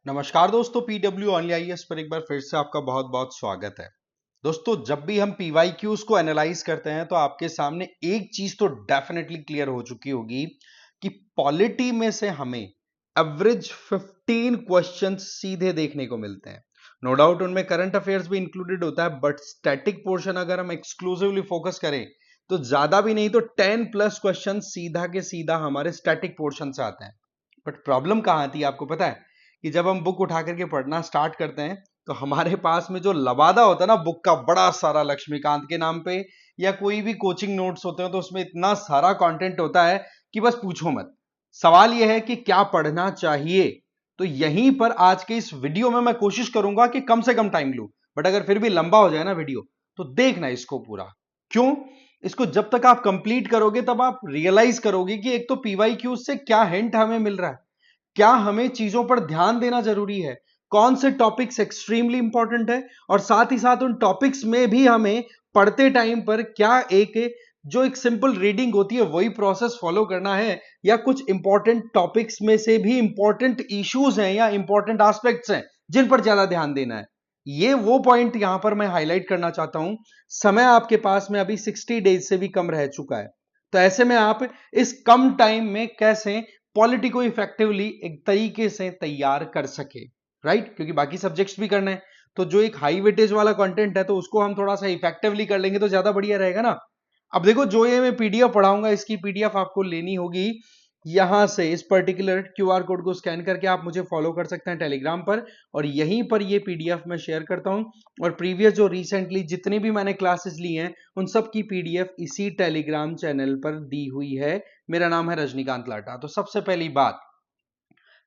नमस्कार दोस्तों, PW only IAS पर एक बार फिर से आपका बहुत बहुत स्वागत है। दोस्तों, जब भी हम पीवाईक्यूज को एनालाइज करते हैं तो आपके सामने एक चीज तो डेफिनेटली क्लियर हो चुकी होगी कि पॉलिटी में से हमें एवरेज 15 क्वेश्चंस सीधे देखने को मिलते हैं। नो डाउट उनमें करंट अफेयर्स भी इंक्लूडेड होता है, बट स्टैटिक पोर्शन अगर हम एक्सक्लूसिवली फोकस करें तो ज्यादा भी नहीं तो 10 प्लस क्वेश्चन सीधा के सीधा हमारे स्टैटिक पोर्शन से आते हैं। बट प्रॉब्लम कहां आती है आपको पता है कि जब हम बुक उठा करके पढ़ना स्टार्ट करते हैं तो हमारे पास में जो लबादा होता है ना बुक का बड़ा सारा लक्ष्मीकांत के नाम पे, या कोई भी कोचिंग नोट्स होते हैं तो उसमें इतना सारा कंटेंट होता है कि बस पूछो मत। सवाल यह है कि क्या पढ़ना चाहिए। तो यहीं पर आज के इस वीडियो में मैं कोशिश करूंगा कि कम से कम टाइम लूं, बट अगर फिर भी लंबा हो जाए ना वीडियो तो देखना इसको पूरा। क्यों? इसको जब तक आप कंप्लीट करोगे तब आप रियलाइज करोगे कि एक तो पीवाईक्यू से क्या हिंट हमें मिल रहा है, क्या हमें चीजों पर ध्यान देना जरूरी है, कौन से टॉपिक्स एक्सट्रीमली इंपॉर्टेंट है, और साथ ही साथ उन टॉपिक्स में भी हमें पढ़ते टाइम पर क्या एक सिंपल रीडिंग होती है वही प्रोसेस फॉलो करना है, या कुछ इंपॉर्टेंट टॉपिक्स में से भी इंपॉर्टेंट इश्यूज हैं या इंपॉर्टेंट एस्पेक्ट्स हैं जिन पर ज्यादा ध्यान देना है। ये वो पॉइंट यहां पर मैं हाईलाइट करना चाहता हूं। समय आपके पास में अभी 60 डेज से भी कम रह चुका है, तो ऐसे में आप इस कम टाइम में कैसे पॉलिटी को इफेक्टिवली एक तरीके से तैयार कर सके, राइट? क्योंकि बाकी सब्जेक्ट्स भी करना है, तो जो एक हाई वेटेज वाला कंटेंट है तो उसको हम थोड़ा सा इफेक्टिवली कर लेंगे तो ज्यादा बढ़िया रहेगा ना। अब देखो, जो ये मैं पीडीएफ पढ़ाऊंगा इसकी पीडीएफ आपको लेनी होगी यहां से, इस पर्टिकुलर क्यूआर कोड को स्कैन करके आप मुझे फॉलो कर सकते हैं टेलीग्राम पर, और यहीं पर ये पीडीएफ मैं शेयर करता हूं। और प्रीवियस जो रिसेंटली जितनी भी मैंने क्लासेस ली हैं उन सब की पीडीएफ इसी टेलीग्राम चैनल पर दी हुई है। मेरा नाम है रजनीकांत लाटा। तो सबसे पहली बात,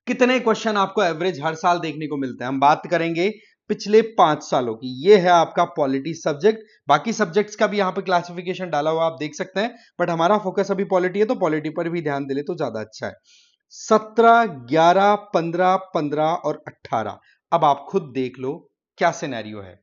कितने क्वेश्चन आपको एवरेज हर साल देखने को मिलते हैं, हम बात करेंगे पिछले 5 सालों की। ये है आपका पॉलिटी सब्जेक्ट। बाकी सब्जेक्ट्स का भी यहां पे क्लासिफिकेशन डाला हुआ आप देख सकते हैं, बट हमारा फोकस अभी पॉलिटी है तो पॉलिटी पर भी ध्यान दे ले तो ज्यादा अच्छा है। 17, 11, 15, 15 और 18। अब आप खुद देख लो क्या सिनेरियो है।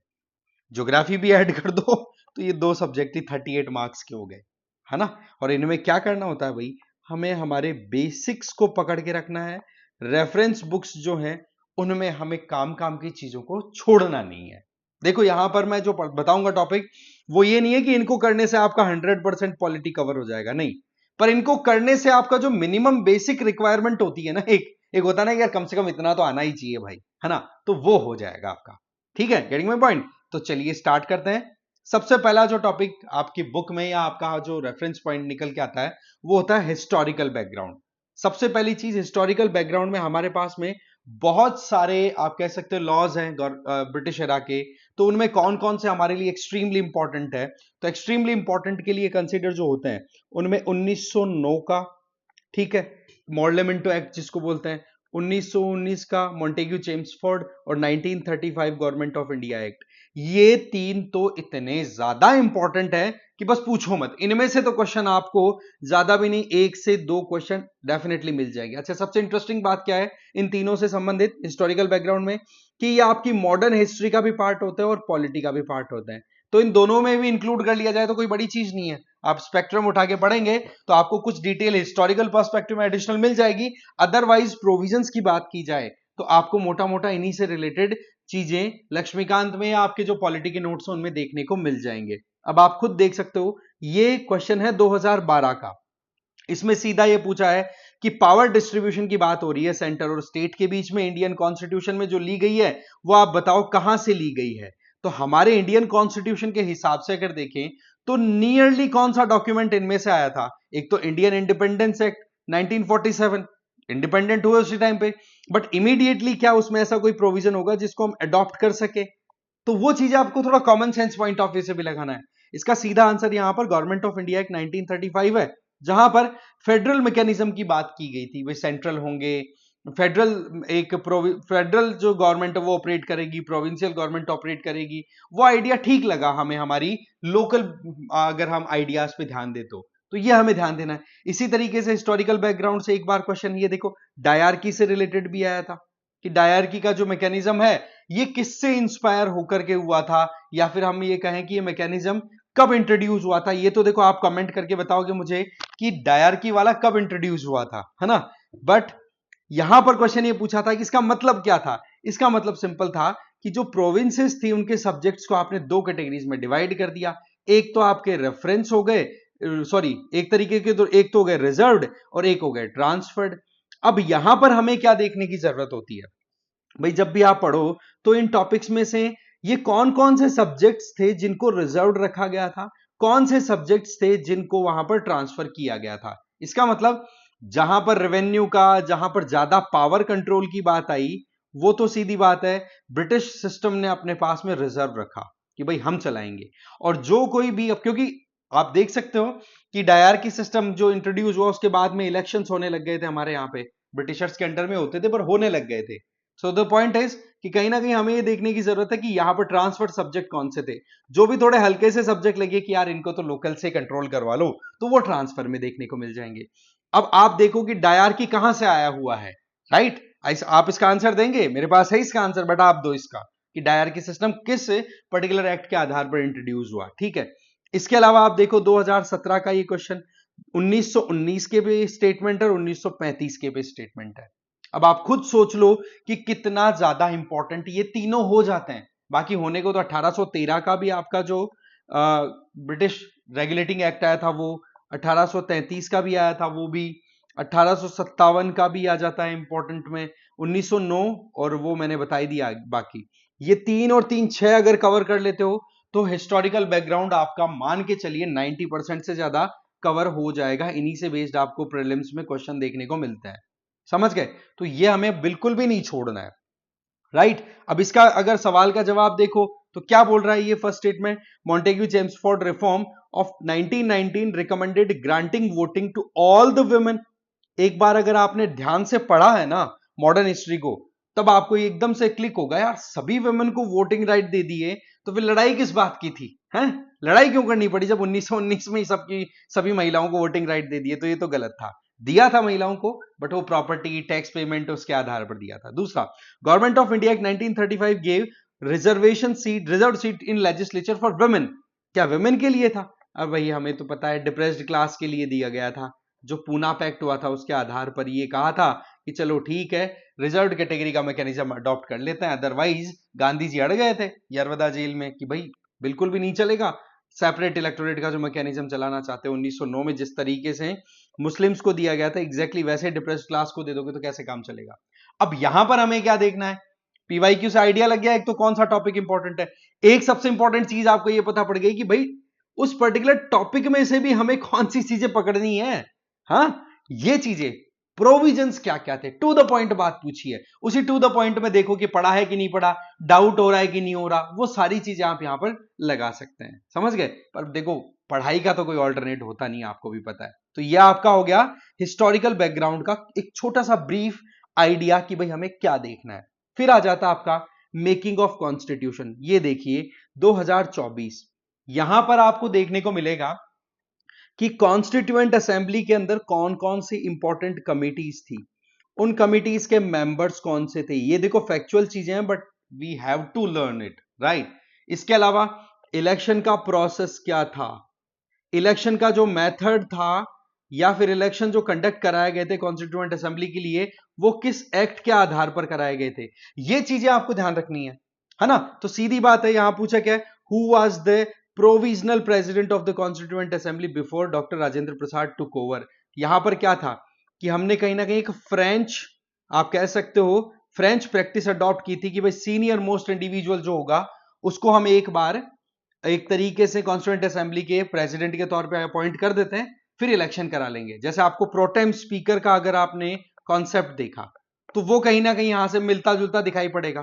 ज्योग्राफी भी ऐड कर दो तो ये दो सब्जेक्ट ही 38 मार्क्स के हो गए, है ना। और इनमें क्या करना होता है भाई, हमें हमारे बेसिक्स को पकड़ के रखना है। रेफरेंस बुक्स जो हैं उनमें हमें काम काम की चीजों को छोड़ना नहीं है। देखो, यहां पर मैं जो बताऊंगा टॉपिक, वो ये नहीं है कि इनको करने से आपका 100% पॉलिटी कवर हो जाएगा, नहीं। पर इनको करने से आपका जो मिनिमम बेसिक रिक्वायरमेंट होती है ना, एक एक होता है ना यार, कम से कम इतना तो आना ही चाहिए भाई, है ना, तो वो हो जाएगा आपका। ठीक है, गेटिंग माय पॉइंट। तो चलिए स्टार्ट करते हैं। सबसे पहला जो टॉपिक आपकी बुक में या आपका जो रेफरेंस पॉइंट निकल के आता है वो होता है हिस्टोरिकल बैकग्राउंड। सबसे पहली चीज, हिस्टोरिकल बैकग्राउंड में हमारे पास में बहुत सारे आप कह सकते हो लॉज हैं ब्रिटिश एरा के। तो उनमें कौन कौन से हमारे लिए एक्सट्रीमली इंपॉर्टेंट है, तो एक्सट्रीमली इंपॉर्टेंट के लिए कंसीडर जो होते हैं उनमें 1909 का, ठीक है, मॉर्लेमेंटो एक्ट जिसको बोलते हैं, 1919 का मॉन्टेग्यू चेम्सफोर्ड, और 1935 गवर्नमेंट ऑफ इंडिया एक्ट। ये तीन तो इतने ज्यादा इंपॉर्टेंट है कि बस पूछो मत। इनमें से तो क्वेश्चन आपको ज्यादा भी नहीं, 1 से 2 क्वेश्चन डेफिनेटली मिल जाएंगे। अच्छा, सबसे इंटरेस्टिंग बात क्या है इन तीनों से संबंधित हिस्टोरिकल बैकग्राउंड में, कि ये आपकी मॉडर्न हिस्ट्री का भी पार्ट होता है और पॉलिटी का भी पार्ट होता है। तो इन दोनों में भी इंक्लूड कर लिया जाए तो कोई बड़ी चीज नहीं है। आप स्पेक्ट्रम उठा के पढ़ेंगे तो आपको कुछ डिटेल हिस्टोरिकल पर्सपेक्टिव में एडिशनल मिल जाएगी। अदरवाइज प्रोविजंस की बात की जाए तो आपको मोटा मोटा इन्हीं से रिलेटेड चीजें लक्ष्मीकांत में या आपके जो पॉलिटी के नोट्स हैं उनमें देखने को मिल जाएंगे। अब आप खुद देख सकते हो, ये क्वेश्चन है 2012 का। इसमें सीधा ये पूछा है कि पावर डिस्ट्रीब्यूशन की बात हो रही है सेंटर और स्टेट के बीच में इंडियन कॉन्स्टिट्यूशन में जो ली गई है वो आप बताओ कहां से ली गई है। तो हमारे इंडियन कॉन्स्टिट्यूशन के हिसाब से अगर देखें तो नियरली कौन सा डॉक्यूमेंट इनमें से आया था? एक तो इंडियन इंडिपेंडेंस एक्ट 1947, इंडिपेंडेंट हुए उसी टाइम पे, बट इमीडिएटली क्या उसमें ऐसा कोई प्रोविजन होगा जिसको हम अडॉप्ट कर सके? तो वो चीजें आपको थोड़ा common sense point of view से भी लगाना है। इसका सीधा आंसर यहां पर गवर्नमेंट ऑफ इंडिया एक्ट 1935 है, जहां पर फेडरल मैकेनिज्म की बात की गई थी। वे सेंट्रल होंगे, फेडरल फेडरल जो गवर्नमेंट है वो ऑपरेट करेगी, प्रोविंशियल गवर्नमेंट ऑपरेट करेगी। वो आइडिया ठीक लगा हमें, हमारी लोकल अगर हम आइडियाज पे ध्यान दे तो ये हमें ध्यान देना है। इसी तरीके से हिस्टोरिकल बैकग्राउंड से एक बार क्वेश्चन ये देखो, डायरकी से रिलेटेड भी आया था कि डायरकी का जो मैकेनिज्म है ये किससे इंस्पायर होकर के हुआ था, या फिर हम ये कहें कि ये मैकेनिज्म कब इंट्रोड्यूस हुआ था। ये तो देखो आप कमेंट करके बताओगे मुझे कि डायरकी वाला कब इंट्रोड्यूस हुआ था, है ना। बट यहां पर क्वेश्चन ये पूछा था कि इसका मतलब क्या था, इसका मतलब सिंपल था कि जो प्रोविंसेस थी उनके सब्जेक्ट्स को आपने दो कैटेगरीज में डिवाइड कर दिया। एक तो आपके रेफरेंस हो गए, सॉरी एक तरीके के, तो एक तो हो गए रिजर्व्ड और एक हो गए ट्रांसफर्ड। अब यहां पर हमें क्या देखने की जरूरत होती है भाई, जब भी आप पढ़ो तो इन टॉपिक्स में से ये कौन कौन से सब्जेक्ट्स थे जिनको रिजर्व रखा गया था, कौन से सब्जेक्ट्स थे जिनको वहां पर ट्रांसफर किया गया था। इसका मतलब जहां पर रेवेन्यू का, जहां पर ज्यादा पावर कंट्रोल की बात आई, वो तो सीधी बात है ब्रिटिश सिस्टम ने अपने पास में रिजर्व रखा कि भाई हम चलाएंगे। और जो कोई भी, अब क्योंकि आप देख सकते हो कि डायरकी सिस्टम जो इंट्रोड्यूस हुआ उसके बाद में इलेक्शंस होने लग गए थे हमारे यहाँ पे, ब्रिटिशर्स के अंडर में होते थे पर होने लग गए थे। सो द पॉइंट इज कि कहीं ना कहीं हमें ये देखने की जरूरत है कि यहां पर ट्रांसफर सब्जेक्ट कौन से थे। जो भी थोड़े हल्के से सब्जेक्ट लगे कि यार इनको तो लोकल से कंट्रोल करवा लो, तो वो ट्रांसफर में देखने को मिल जाएंगे। अब आप देखो कि डायरकी कहां से आया हुआ है, राइट? आप इसका आंसर देंगे, मेरे पास है इसका आंसर, बट आप दो इसका कि डायरकी सिस्टम किस पर्टिकुलर एक्ट के आधार पर इंट्रोड्यूस हुआ, ठीक है? इसके अलावा आप देखो 2017 का ये क्वेश्चन 1919 के भी स्टेटमेंट है और 1935 के भी स्टेटमेंट है। अब आप खुद सोच लो कि कितना ज्यादा इंपॉर्टेंट ये तीनों हो जाते हैं। बाकी होने को तो 1813 का भी आपका जो ब्रिटिश रेगुलेटिंग एक्ट आया था वो, 1833 का भी आया था वो भी, 1857 का भी आ जाता है इंपॉर्टेंट में, 1909, और वो मैंने बता ही दिया बाकी। ये 3 और 3 6 अगर कवर कर लेते हो तो हिस्टोरिकल बैकग्राउंड आपका मान के चलिए 90% से ज्यादा कवर हो जाएगा। इन्हीं से बेस्ड आपको प्रीलिम्स में क्वेश्चन देखने को मिलता है, समझ गए? तो ये हमें बिल्कुल भी नहीं छोड़ना है, राइट? अब इसका अगर सवाल का जवाब देखो तो क्या बोल रहा है ये first statement, Montagu Chelmsford reform of 1919 recommended granting voting to all the women. एक बार अगर आपने ध्यान से पढ़ा है ना मॉडर्न हिस्ट्री को, तब आपको एकदम से क्लिक होगा यार सभी वुमेन को वोटिंग राइट दे दिए तो फिर लड़ाई किस बात की थी, हैं? लड़ाई क्यों करनी पड़ी जब 1919 में ही सबकी सभी महिलाओं को वोटिंग राइट दे दिए? तो ये तो गलत था। दिया था महिलाओं को, बट वो प्रॉपर्टी टैक्स पेमेंट उसके आधार पर दिया था। दूसरा, government of India 1935 gave reservation seat, reserve seat in legislature for women. क्या वुमेन के लिए था? अब भाई हमें तो पता है डिप्रेस्ड क्लास के लिए दिया गया था। जो पूना पैक्ट हुआ था उसके आधार पर ये कहा था कि चलो ठीक है रिजर्व कैटेगरी का मैकेनिज्म अडॉप्ट कर लेते हैं। अदरवाइज गांधी जी अड़ गए थे यरवदा जेल में कि भाई बिल्कुल भी नहीं चलेगा, सेपरेट इलेक्टोरेट का जो मैकेनिज्म चलाना चाहते हैं 1909 में जिस तरीके से मुस्लिम्स को दिया गया था, एग्जैक्टली वैसे डिप्रेस्ड क्लास को दे दोगे तो कैसे काम चलेगा? अब यहां पर हमें क्या देखना है, पीवाईक्यू से आइडिया लग गया एक तो कौन सा टॉपिक इंपॉर्टेंट है। एक सबसे इंपॉर्टेंट चीज आपको ये पता पड़ गई कि भाई उस पर्टिकुलर टॉपिक में से भी हमें कौन सी चीजें पकड़नी है। हाँ, ये चीजें प्रोविजंस क्या क्या थे, टू द पॉइंट बात पूछी है। उसी टू द पॉइंट में देखो कि पढ़ा है कि नहीं पढ़ा, डाउट हो रहा है कि नहीं हो रहा, वो सारी चीजें आप यहां पर लगा सकते हैं, समझ गए? पर देखो पढ़ाई का तो कोई ऑल्टरनेट होता नहीं, आपको भी पता है। तो यह आपका हो गया हिस्टोरिकल बैकग्राउंड का एक छोटा सा ब्रीफ आइडिया कि भाई हमें क्या देखना है। फिर आ जाता आपका मेकिंग ऑफ कॉन्स्टिट्यूशन। ये देखिए 2024, यहां पर आपको देखने को मिलेगा कि कॉन्स्टिट्यूएंट असेंबली के अंदर कौन कौन सी इंपॉर्टेंट कमिटीज थी, उन कमिटीज के मेंबर्स कौन से थे। ये देखो फैक्चुअल चीजें हैं but we have to learn it, right? इसके अलावा इलेक्शन का प्रोसेस क्या था, इलेक्शन का जो मेथड था या फिर इलेक्शन जो कंडक्ट कराए गए थे कॉन्स्टिट्यूएंट असेंबली के लिए वो किस एक्ट के आधार पर कराए गए थे, ये चीजें आपको ध्यान रखनी है ना? तो सीधी बात है, यहां पूछा क्या है, who was the provisional president of the constituent assembly before doctor Rajendra Prasad took over. यहां पर क्या था कि हमने कहीं ना कहीं एक फ्रेंच, आप कह सकते हो फ्रेंच प्रैक्टिस अडॉप्ट की थी कि भाई सीनियर मोस्ट इंडिविजुअल जो होगा उसको हम एक बार एक तरीके से कॉन्स्टिट्यूएंट असेंबली के प्रेसिडेंट के तौर पे अपॉइंट कर देते हैं, फिर इलेक्शन करा लेंगे। जैसे आपको प्रोटेम स्पीकर का अगर आपने कॉन्सेप्ट देखा तो वो कहीं ना कहीं यहां से मिलता जुलता दिखाई पड़ेगा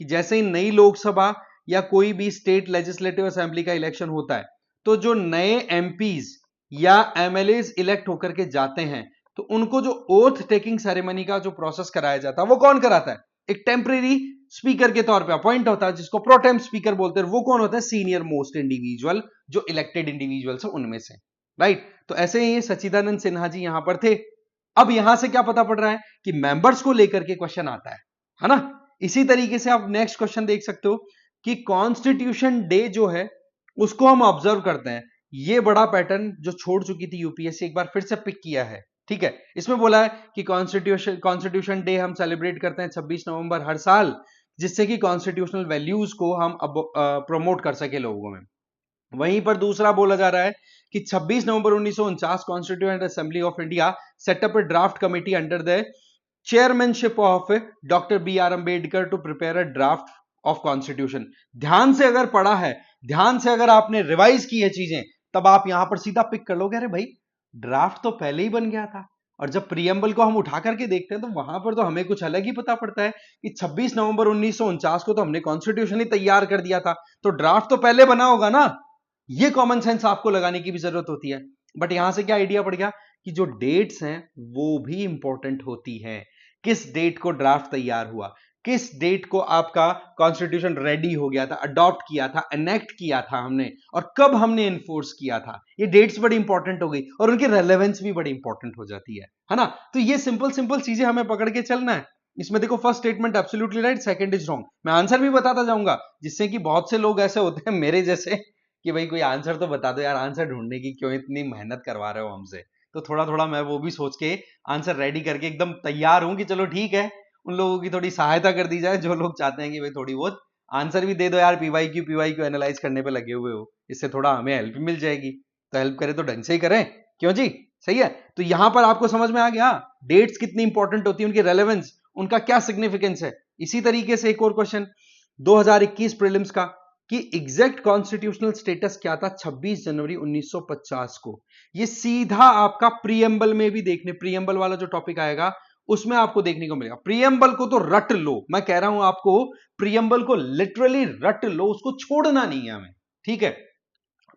कि जैसे ही नई लोकसभा या कोई भी स्टेट लेजिस्लेटिव असेंबली का इलेक्शन होता है तो जो नए एमपीज या एमएलएज इलेक्ट होकर के जाते हैं तो उनको जो ओथ टेकिंग सेरेमनी का जो प्रोसेस कराया जाता है वो कौन कराता है? एक टेम्परेरी स्पीकर के तौर पे अपॉइंट होता है जिसको प्रोटेम स्पीकर बोलते हैं। वो कौन होता है? सीनियर मोस्ट इंडिविजुअल, जो इलेक्टेड इंडिविजुअल्स है उनमें से, राइट? तो ऐसे ही सच्चिदानंद सिन्हा जी यहां पर थे। अब यहां से क्या पता पड़ रहा है कि मेंबर्स को लेकर के क्वेश्चन आता है ना? इसी तरीके से आप नेक्स्ट क्वेश्चन देख सकते हो कि कॉन्स्टिट्यूशन डे जो है उसको हम ऑब्जर्व करते हैं। ये बड़ा पैटर्न जो छोड़ चुकी थी यूपीएससी एक बार फिर से पिक किया है, ठीक है? इसमें बोला है कि कॉन्स्टिट्यूशन डे हम सेलिब्रेट करते हैं 26 नवंबर हर साल, जिससे कि कॉन्स्टिट्यूशनल वैल्यूज को हम अब प्रमोट कर सके लोगों में। वहीं पर दूसरा बोला जा रहा है कि 26 November 1949 constituent assembly of India set up a draft committee under the chairmanship of doctor B R Ambedkar to prepare a draft of constitution. ध्यान से अगर पढ़ा है, ध्यान से अगर आपने रिवाइज की है चीजें, तब आप यहां पर सीधा पिक कर लोगे, अरे भाई ड्राफ्ट तो पहले ही बन गया था। और जब प्रीएम्बल को हम उठा करके देखते हैं तो वहां पर तो हमें कुछ अलग ही पता पड़ता है कि 26 नवंबर 1949 को तो हमने कॉन्स्टिट्यूशन ही तैयार कर दिया था, तो ड्राफ्ट तो पहले बना होगा ना। ये कॉमन सेंस आपको लगाने की भी जरूरत होती है। बट यहां से क्या आइडिया पड़ गया कि जो डेट्स हैं वो भी इंपॉर्टेंट होती हैं। किस डेट को ड्राफ्ट तैयार हुआ, किस डेट को आपका कॉन्स्टिट्यूशन रेडी हो गया था, अडॉप्ट किया था, एनेक्ट किया था हमने, और कब हमने इन्फोर्स किया था, ये डेट्स बड़ी इंपॉर्टेंट हो गई और उनकी रेलेवेंस भी बड़ी इंपॉर्टेंट हो जाती है ना। तो ये सिंपल सिंपल चीजें हमें पकड़ के चलना है। इसमें देखो first statement absolutely right, second is wrong. मैं आंसर भी बताता जाऊंगा, जिससे कि बहुत से लोग ऐसे होते हैं मेरे जैसे कि भाई कोई आंसर तो बता दो यार, आंसर ढूंढने की क्यों इतनी मेहनत करवा रहे हो हमसे। तो थोड़ा थोड़ा मैं वो भी सोच के आंसर रेडी करके एकदम तैयार हूं कि चलो ठीक है, उन लोगों की थोड़ी सहायता कर दी जाए जो लोग चाहते हैं कि भाई थोड़ी बहुत आंसर भी दे दो यार, पीवाईक्यू एनालाइज करने पे लगे हुए हो, इससे थोड़ा हमें हेल्प मिल जाएगी। तो हेल्प करें तो ढंग से ही करें, क्यों जी, सही है। तो यहां पर आपको समझ में आ गया डेट्स कितनी इंपॉर्टेंट होती है, उनकी रेलेवेंस, उनका क्या सिग्निफिकेंस है। इसी तरीके से एक और क्वेश्चन 2021 प्रीलिम्स का कि एग्जैक्ट कॉन्स्टिट्यूशनल स्टेटस क्या था 26 जनवरी 1950 को। ये सीधा आपका प्रीएम्बल में भी देखने, प्रीएम्बल वाला जो टॉपिक आएगा उसमें आपको देखने को मिलेगा। प्रीएम्बल को तो रट लो, मैं कह रहा हूं आपको, प्रीएम्बल को लिटरली रट लो, उसको छोड़ना नहीं है हमें, ठीक है।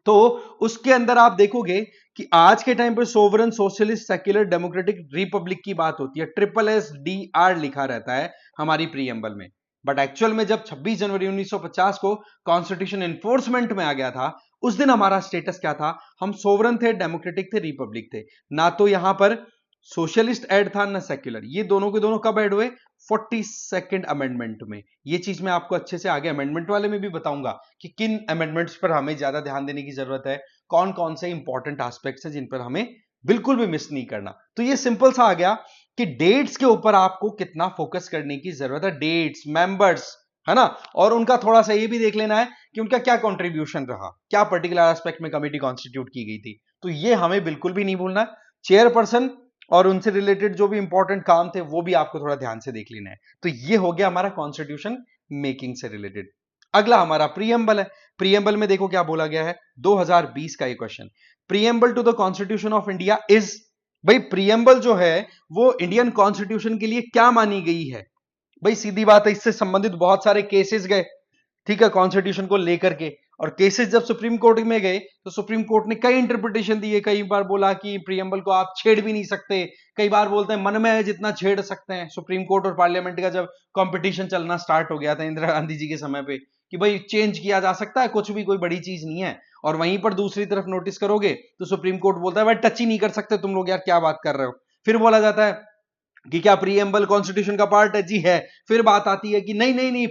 तो उसके अंदर आप देखोगे कि आज के टाइम पर sovereign socialist secular democratic Republic की बात होती है, SSDR लिखा रहता है हमारी प्रीएम्बल में। बट एक्चुअल में जब 26 जनवरी 1950 को कॉन्स्टिट्यूशन एनफोर्समेंट में आ गया था, उस दिन हमारा स्टेटस क्या था, हम सोवरन थे, डेमोक्रेटिक थे, रिपब्लिक थे। ना तो यहां पर सोशलिस्ट ऐड था ना सेक्युलर। ये दोनों के दोनों कब ऐड हुए, 42nd अमेंडमेंट में। ये चीज मैं आपको अच्छे से आगे अमेंडमेंट वाले में भी बताऊंगा कि किन अमेंडमेंट्स पर हमें ज्यादा ध्यान देने की जरूरत है, कौन कौन से इंपॉर्टेंट एस्पेक्ट्स हैं जिन पर हमें बिल्कुल भी मिस नहीं करना। तो ये सिंपल सा आ गया कि डेट्स के ऊपर आपको कितना फोकस करने की जरूरत है, डेट्स, मेंबर्स, है ना। और उनका थोड़ा सा ये भी देख लेना है कि उनका क्या कंट्रीब्यूशन रहा, क्या पर्टिकुलर एस्पेक्ट में कमेटी कॉन्स्टिट्यूट की गई थी। तो ये हमें बिल्कुल भी नहीं भूलना। चेयरपर्सन और उनसे रिलेटेड जो भी इंपॉर्टेंट काम थे वो भी आपको थोड़ा ध्यान से देख लेना है। तो ये हो गया हमारा कॉन्स्टिट्यूशन मेकिंग से रिलेटेड। अगला हमारा प्रीएम्बल है। प्रीएम्बल में देखो क्या बोला गया है, 2020 का ये question, preamble to the constitution of India is. भाई प्रीएम्बल जो है वो इंडियन कॉन्स्टिट्यूशन के लिए क्या मानी गई है। भाई सीधी बात है, इससे संबंधित बहुत सारे केसेस गए, ठीक है, कॉन्स्टिट्यूशन को लेकर के। और केसेस जब सुप्रीम कोर्ट में गए तो सुप्रीम कोर्ट ने कई इंटरप्रिटेशन दिए। कई बार बोला कि प्रीएम्बल को आप छेड़ भी नहीं सकते, कई बार बोलते हैं मन में है जितना छेड़ सकते हैं। सुप्रीम कोर्ट और पार्लियामेंट का जब कंपटीशन चलना स्टार्ट हो गया था इंदिरा गांधी जी के समय पे कि भाई चेंज किया जा सकता है कुछ भी, कोई बड़ी चीज नहीं है। और वहीं पर दूसरी तरफ नोटिस करोगे तो सुप्रीम कोर्ट बोलता है भाई टच ही नहीं कर सकते तुम लोग, यार क्या बात कर रहे हो। फिर बोला जाता है कि क्या प्रीएम्बल कॉन्स्टिट्यूशन का पार्ट है, जी है। फिर बात आती है कि नहीं नहीं नहीं,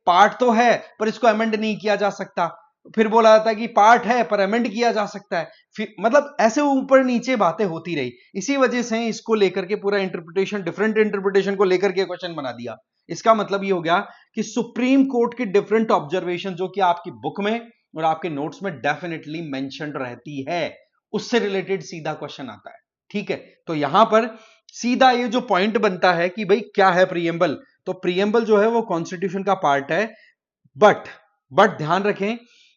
पार्ट तो है पर इसको अमेंड नहीं किया जा सकता। फिर बोला जाता है कि पार्ट है पर अमेंड किया जा सकता है। फिर मतलब ऐसे ऊपर नीचे बातें होती रही। इसी वजह से इसको लेकर के पूरा इंटरप्रिटेशन, डिफरेंट इंटरप्रिटेशन को लेकर के क्वेश्चन बना दिया। इसका मतलब ये हो गया कि सुप्रीम कोर्ट की डिफरेंट ऑब्जर्वेशन जो कि आपकी बुक में और आपके नोट्स में डेफिनेटली मेंशन रहती है, उससे रिलेटेड सीधा क्वेश्चन आता है, ठीक है। तो यहां पर सीधा ये जो पॉइंट बनता है कि भाई क्या है प्रीएम्बल, तो प्रीएम्बल जो है वो कॉन्स्टिट्यूशन का पार्ट है। बट ध्यान रखें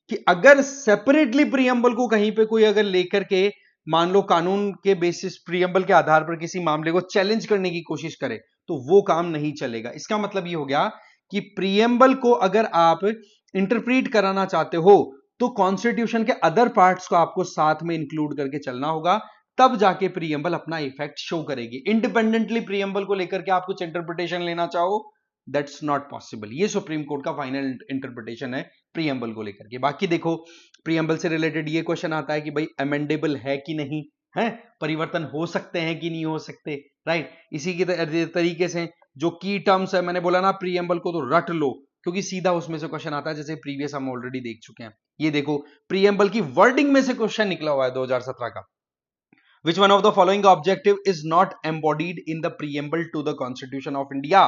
कि अगर सेपरेटली प्रीएम्बल को कहीं पे कोई अगर लेकर के मान लो कानून के बेसिस प्रीएम्बल के आधार पर किसी मामले को चैलेंज करने की कोशिश करे तो वो काम नहीं चलेगा। इसका मतलब ये हो गया कि प्रीएम्बल को अगर आप इंटरप्रीट कराना चाहते हो तो कॉन्स्टिट्यूशन के अदर पार्ट्स को आपको साथ में इंक्लूड करके चलना होगा, तब जाके प्रीएम्बल अपना इफेक्ट शो करेगी। इंडिपेंडेंटली प्रीएम्बल को लेकर के आप कुछ इंटरप्रिटेशन लेना चाहो, दैट्स नॉट पॉसिबल। ये सुप्रीम कोर्ट का फाइनल इंटरप्रिटेशन है प्रीएम्बल को लेकर के। बाकी देखो प्रीएम्बल से रिलेटेड ये क्वेश्चन आता है कि भाई अमेंडेबल है कि नहीं है, परिवर्तन हो सकते हैं कि नहीं हो सकते, राइट। इसी की तरीके से जो की टर्म्स है, मैंने बोला ना प्रीएम्बल को तो रट लो क्योंकि सीधा उसमें से क्वेश्चन आता है, जैसे प्रीवियस हम ऑलरेडी देख चुके हैं। ये देखो प्रीएम्बल की वर्डिंग में से क्वेश्चन निकला हुआ है 2017 का। Which one of the following objective is not embodied in the preamble to the Constitution of India?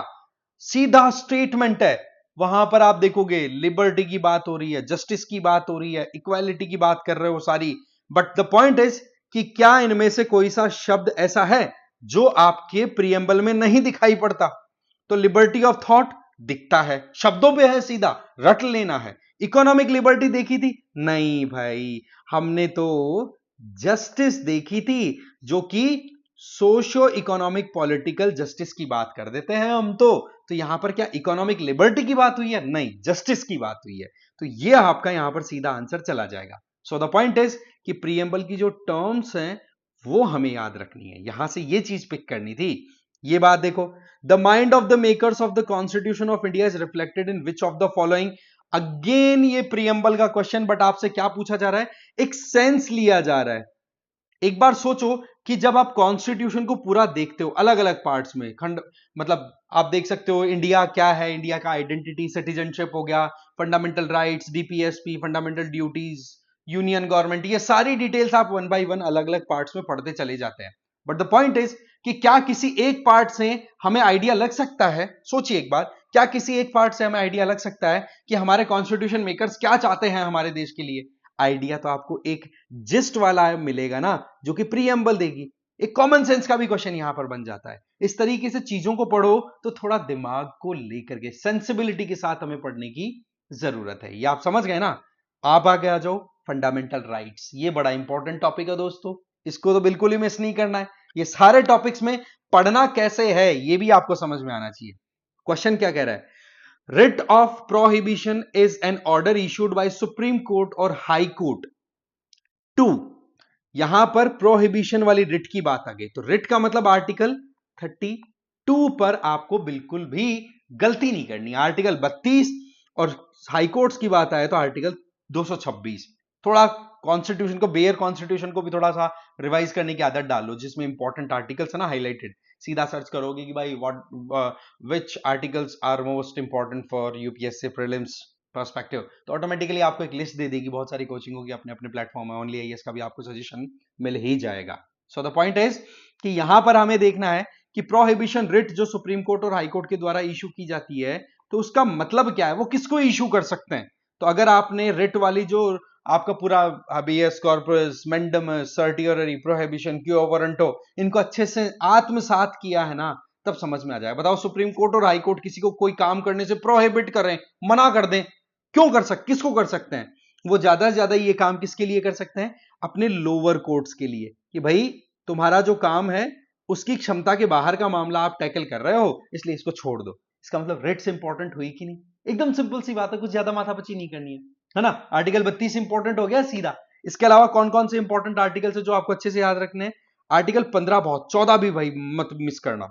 सीधा स्टेटमेंट है। वहां पर आप देखोगे लिबर्टी की बात हो रही है, जस्टिस की बात हो रही है, इक्वालिटी की बात कर रहे हो सारी। बट द पॉइंट इज कि क्या इनमें से कोई सा शब्द ऐसा है जो आपके प्रियम्बल में नहीं दिखाई पड़ता? तो लिबर्टी ऑफ थॉट दिखता है, शब्दों पे है, सीधा रट लेना है। इकोनॉमिक लिबर्टी देखी थी? नहीं भाई, हमने तो जस्टिस देखी थी, जो कि सोशियो इकोनॉमिक पॉलिटिकल जस्टिस की बात कर देते हैं हम तो यहां पर क्या इकोनॉमिक लिबर्टी की बात हुई है? नहीं, जस्टिस की बात हुई है। तो ये आपका यहां पर सीधा आंसर चला जाएगा। सो द पॉइंट इज कि प्रीएम्बल की जो टर्म्स हैं वो हमें याद रखनी है, यहां से ये चीज पिक करनी थी। ये बात देखो, the mind of the makers of the constitution of India is reflected in which of the following. Again ये प्रीएम्बल का क्वेश्चन, बट आपसे क्या पूछा जा रहा है? एक सेंस लिया जा रहा है। एक बार सोचो कि जब आप कॉन्स्टिट्यूशन को पूरा देखते हो अलग अलग पार्ट्स में, खंड मतलब आप देख सकते हो इंडिया क्या है, इंडिया का आइडेंटिटी, सिटीजनशिप हो गया, fundamental rights, DPSP, fundamental duties, union government, ये सारी डिटेल्स आप वन बाय वन अलग अलग पार्ट्स में पढ़ते चले जाते हैं। बट द पॉइंट इज कि क्या किसी एक पार्ट से हमें आइडिया लग सकता है? सोचिए एक बार, क्या किसी एक पार्ट से हमें आइडिया लग सकता है कि हमारे कॉन्स्टिट्यूशन मेकर्स क्या चाहते हैं हमारे देश के लिए? आइडिया तो आपको एक जिस्ट वाला मिलेगा ना, जो कि प्रीएम्बल देगी। एक कॉमन सेंस का भी क्वेश्चन यहां पर बन जाता है। इस तरीके से चीजों को पढ़ो तो थोड़ा दिमाग को लेकर के सेंसिबिलिटी के साथ हमें पढ़ने की जरूरत है। ये आप समझ गए ना? आप आगे आ जाओ, फंडामेंटल राइट्स। ये बड़ा इंपॉर्टेंट टॉपिक है दोस्तों, इसको तो बिल्कुल ही मिस नहीं करना है। ये सारे टॉपिक्स में पढ़ना कैसे है ये भी आपको समझ में आना चाहिए। क्वेश्चन क्या कह रहा है? Writ of prohibition is an order issued by Supreme Court or High Court to, यहां पर प्रोहिबिशन वाली रिट की बात आ गई, तो रिट का मतलब आर्टिकल 32 पर आपको बिल्कुल भी गलती नहीं करनी। आर्टिकल 32 और हाईकोर्ट्स की बात आए तो आर्टिकल 226। थोड़ा कॉन्स्टिट्यूशन को, बेयर कॉन्स्टिट्यूशन को भी थोड़ा सा रिवाइज करने की आदत डालो, जिसमें इंपॉर्टेंट आर्टिकल्स है ना हाईलाइटेड। सीधा सर्च करोगे कि भाई what which articles are most important for UPSC prelims perspective, तो ऑटोमेटिकली आपको एक लिस्ट दे देगी, बहुत सारी कोचिंग होगी अपने अपने प्लेटफॉर्म में, ओनली आईएएस का भी आपको सजेशन मिल ही जाएगा। सो द पॉइंट इज कि यहां पर हमें देखना है कि प्रोहिबिशन रिट जो सुप्रीम कोर्ट और हाई कोर्ट के द्वारा इशू की जाती है, तो उसका मतलब क्या है, वो किसको इशू कर सकते हैं? तो अगर आपने रिट वाली जो आपका पूरा habeas corpus, mandamus, certiorari, prohibition, quo warranto, इनको अच्छे से आत्मसात किया है ना, तब समझ में आ जाएगा। बताओ, सुप्रीम कोर्ट और हाई कोर्ट किसी को कोई काम करने से प्रोहिबिट करें, मना कर दें, क्यों कर सकते, किसको कर सकते हैं? वो ज्यादा से ज्यादा ये काम किसके लिए कर सकते हैं? अपने लोअर कोर्ट्स के लिए, कि भाई तुम्हारा जो काम है उसकी क्षमता के बाहर का मामला आप टैकल कर रहे हो, इसलिए इसको छोड़ दो। इसका मतलब रेट्स इंपॉर्टेंट हुई कि नहीं? एकदम सिंपल सी बात है, कुछ ज्यादा माथापच्ची नहीं करनी है ना? आर्टिकल 32 इंपॉर्टेंट हो गया सीधा। इसके अलावा कौन कौन से इंपॉर्टेंट आर्टिकल्स है जो आपको अच्छे से याद रखने हैं? आर्टिकल 15 बहुत, 14 भी भाई मत मिस करना,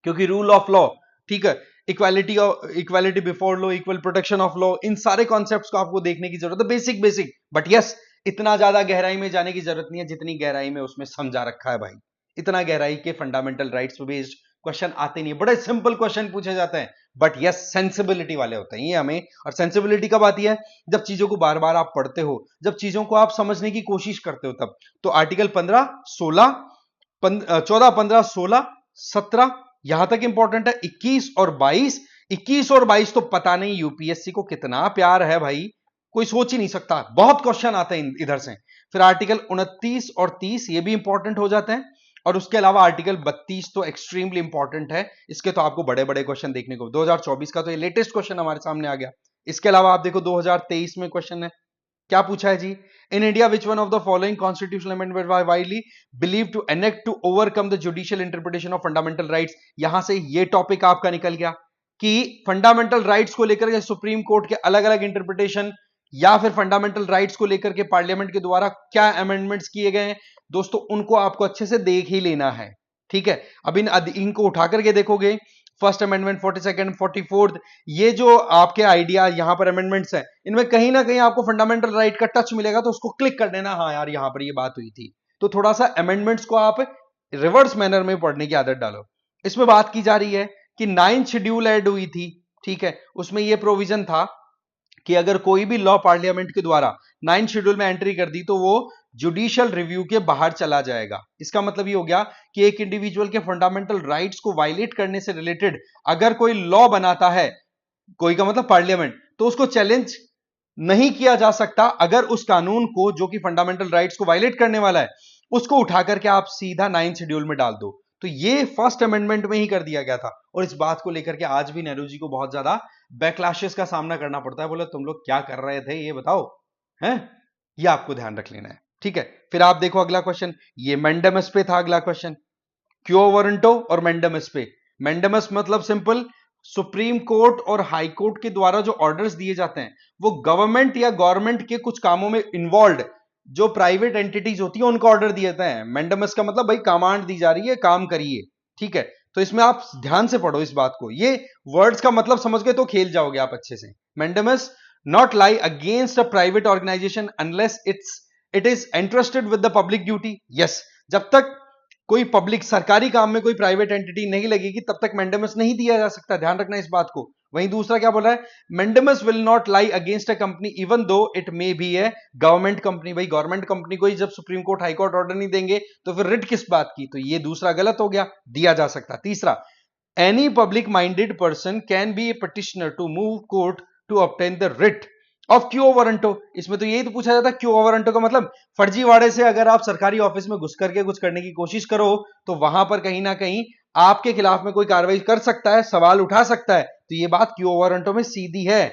क्योंकि रूल ऑफ लॉ, ठीक है, equality before law, equal protection of law, इन सारे कॉन्सेप्ट्स को आपको देखने की जरूरत है, बेसिक बेसिक। बट यस, इतना ज्यादा गहराई में जाने की जरूरत नहीं है जितनी गहराई में उसमें समझा रखा है भाई। इतना गहराई के फंडामेंटल राइट्स पे बेस्ड क्वेश्चन आते नहीं है, बड़े सिंपल क्वेश्चन पूछे जाते हैं, बट यस सेंसिबिलिटी वाले होते हैं ये हमें। और सेंसिबिलिटी कब आती है? जब चीजों को बार बार आप पढ़ते हो, जब चीजों को आप समझने की कोशिश करते हो तब। तो आर्टिकल 15, 16, 14, 15, 16, 17 यहां तक इंपॉर्टेंट है। 21 और 22, 21 और 22 तो पता नहीं यूपीएससी को कितना प्यार है भाई, कोई सोच ही नहीं सकता, बहुत क्वेश्चन आते हैं इधर से। फिर आर्टिकल 29 और 30 ये भी इंपॉर्टेंट हो जाते हैं। और उसके अलावा आर्टिकल 32 तो एक्सट्रीमली इंपॉर्टेंट है, इसके तो आपको बड़े बड़े क्वेश्चन देखने को, 2024 का तो ये लेटेस्ट क्वेश्चन हमारे सामने आ गया। इसके अलावा आप देखो 2023 में क्वेश्चन है, क्या पूछा है जी? In India which one of the following constitutional amendment widely believe to enact to overcome the judicial interpretation of fundamental rights. यहां से ये टॉपिक आपका निकल गया कि फंडामेंटल राइट्स को लेकर के सुप्रीम कोर्ट के अलग अलग इंटरप्रिटेशन, या फिर फंडामेंटल राइट्स को लेकर के पार्लियामेंट के द्वारा क्या अमेंडमेंट्स किए गए हैं, दोस्तों उनको आपको अच्छे से देख ही लेना है, ठीक है? अब इनको उठा करके देखोगे, फर्स्ट अमेंडमेंट, 42nd, 44th, ये जो आपके आइडिया यहां पर अमेंडमेंट्स है, इनमें कहीं ना कहीं आपको फंडामेंटल राइट का टच मिलेगा, तो उसको क्लिक कर देना, हाँ यार यहां पर ये बात हुई थी। तो थोड़ा सा अमेंडमेंट्स को आप रिवर्स मैनर में पढ़ने की आदत डालो। इसमें बात की जा रही है कि 9th शेड्यूल ऐड हुई थी, ठीक है, उसमें यह प्रोविजन था कि अगर कोई भी लॉ पार्लियामेंट के द्वारा 9th शेड्यूल में एंट्री कर दी तो वो जुडिशियल रिव्यू के बाहर चला जाएगा। इसका मतलब ये हो गया कि एक इंडिविजुअल के फंडामेंटल राइट्स को वायलेट करने से रिलेटेड अगर कोई लॉ बनाता है, कोई का मतलब पार्लियामेंट, तो उसको चैलेंज नहीं किया जा सकता अगर उस कानून को, जो कि फंडामेंटल राइट्स को वायलेट करने वाला है, उसको उठा करके आप सीधा 9th शेड्यूल में डाल दो। तो ये फर्स्ट अमेंडमेंट में ही कर दिया गया था और इस बात को लेकर के आज भी नेहरू जी को बहुत ज्यादा बैकलैशेस का सामना करना पड़ता है। बोले तुम लोग क्या कर रहे थे, ये बताओ, हैं? ये आपको ध्यान रख लेना है, ठीक है। फिर आप देखो अगला क्वेश्चन, ये मैंडेमस पे था अगला क्वेश्चन, क्यो वारंटो और मैंडेमस पे। मैंडेमस मतलब सिंपल, सुप्रीम कोर्ट और हाई कोर्ट के द्वारा जो ऑर्डर्स दिए जाते हैं वो गवर्नमेंट या गवर्नमेंट के कुछ कामों में इन्वॉल्व जो प्राइवेट एंटिटीज होती है उनको ऑर्डर दिए जाते हैं। मैंडेमस का मतलब भाई कमांड दी जा रही है, काम करिए, ठीक है। तो इसमें आप ध्यान से पढ़ो इस बात को, ये वर्ड्स का मतलब समझ गए तो खेल जाओगे आप अच्छे से। Mandamus not lie against a private organisation unless it is interested with the public duty. Yes, जब तक कोई पब्लिक सरकारी काम में कोई प्राइवेट एंटिटी नहीं लगेगी तब तक मैंडेमस नहीं दिया जा सकता, ध्यान रखना इस बात को। वहीं दूसरा क्या बोल रहा है, mandamus will not lie against a company even though it may be A government company. भाई गवर्नमेंट कंपनी को ही जब supreme court high court order नहीं देंगे तो फिर रिट किस बात की, तो ये दूसरा गलत हो गया, दिया जा सकता। तीसरा, any public minded person can be a petitioner to move court to obtain the writ of quo warranto. इसमें तो यही तो पूछा जाता है, क्यो वारंटो का मतलब फर्जीवाड़े से अगर आप सरकारी ऑफिस में घुस करके कुछ करने की कोशिश करो तो वहां पर कहीं ना कहीं आपके खिलाफ में कोई कार्रवाई कर सकता है, सवाल उठा सकता है। तो ये बात क्यो वारंटो में सीधी है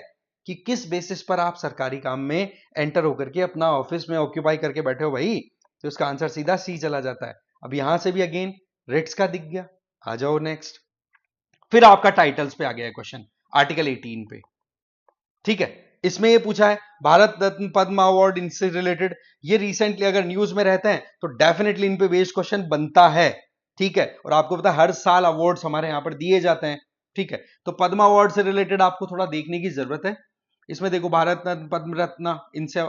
कि किस बेसिस पर आप सरकारी काम में एंटर होकर के अपना ऑफिस में ऑक्यूपाई करके बैठे हो भाई, तो उसका आंसर सीधा सी चला जाता है। अब यहां से भी अगेन रिट्स का दिख गया। आ जाओ नेक्स्ट, फिर आपका टाइटल्स पे आ गया क्वेश्चन, आर्टिकल 18 पे, ठीक है। इसमें ये पूछा है भारत रत्न पद्म अवार्ड, इनसे रिलेटेड ये रिसेंटली अगर न्यूज में रहते हैं तो डेफिनेटली इन पे बेस्ड क्वेश्चन बनता है, ठीक है। और आपको पता है हर साल अवार्ड्स हमारे यहां पर दिए जाते हैं, ठीक है। तो पद्म अवार्ड से रिलेटेड आपको थोड़ा देखने की जरूरत है। इसमें देखो भारत रत्न, पद्म रत्न, इनसे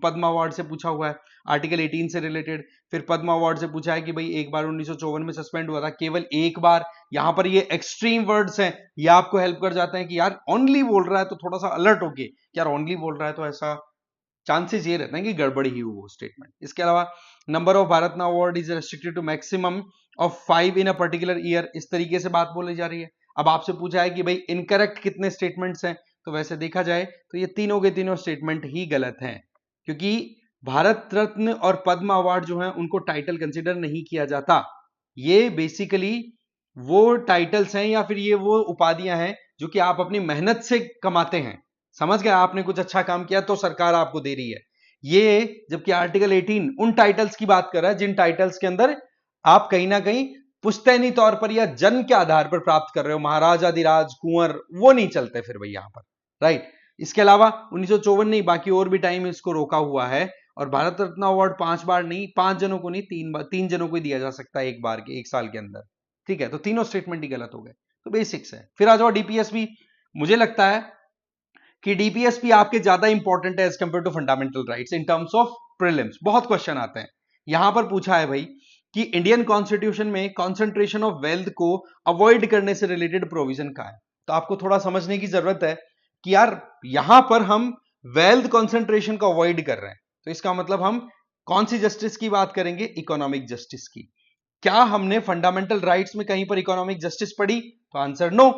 पद्म अवार्ड से पूछा हुआ है, आर्टिकल 18 से रिलेटेड। फिर पद्म अवार्ड से पूछा है कि भाई एक बार 1954 में सस्पेंड हुआ था, केवल एक बार। यहां पर ये एक्सट्रीम वर्ड्स हैं, ये आपको हेल्प कर जाते हैं कि यार ओनली बोल रहा है तो थोड़ा सा अलर्ट होके, यार ओनली बोल रहा है तो ऐसा चांसेस ये रहते हैं कि गड़बड़ी ही हो वो स्टेटमेंट। इसके अलावा number of Bharat Ratna award is restricted to maximum of 5 in a particular year, इस तरीके से बात बोली जा रही है। अब आपसे पूछा है कि भाई इनकरेक्ट कितने स्टेटमेंट्स हैं, तो वैसे देखा जाए तो ये तीनों के तीनों स्टेटमेंट ही गलत हैं, क्योंकि भारत रत्न और पद्म अवार्ड जो है उनको टाइटल कंसिडर नहीं किया जाता। ये बेसिकली वो टाइटल्स हैं या फिर ये वो उपाधियां हैं जो कि आप अपनी मेहनत से कमाते हैं, समझ गए, आपने कुछ अच्छा काम किया तो सरकार आपको दे रही है ये। जबकि आर्टिकल 18 उन टाइटल्स की बात कर रहा है जिन टाइटल्स के अंदर आप कहीं ना कहीं पुश्तैनी तौर पर या जन्म के आधार पर प्राप्त कर रहे हो, महाराजाधिराज, कुंवर, वो नहीं चलते फिर भाई यहां पर, राइट। इसके अलावा 1954 नहीं, बाकी और भी टाइम इसको रोका हुआ है। और भारत रत्न अवार्ड 5 बार नहीं, 5 जनों को नहीं, 3 जनों को ही दिया जा सकता है एक बार के, एक साल के अंदर, ठीक है। तो तीनों स्टेटमेंट ही गलत हो गए, तो बेसिक्स है। फिर आ जाओ डीपीएसपी। मुझे लगता है कि डीपीएसपी आपके ज्यादा इंपॉर्टेंट है as compare to fundamental rights in terms of prelims. बहुत क्वेश्चन आते हैं। यहां पर पूछा है भाई कि इंडियन कॉन्स्टिट्यूशन में कॉन्सेंट्रेशन ऑफ वेल्थ को अवॉइड करने से रिलेटेड प्रोविजन का है। तो आपको थोड़ा समझने की जरूरत है कि यार यहां पर हम वेल्थ कॉन्सेंट्रेशन को अवॉइड कर रहे हैं, तो इसका मतलब हम कौन सी जस्टिस की बात करेंगे, इकोनॉमिक जस्टिस की। क्या हमने फंडामेंटल राइट्स में कहीं पर इकोनॉमिक जस्टिस पढ़ी, तो आंसर नो,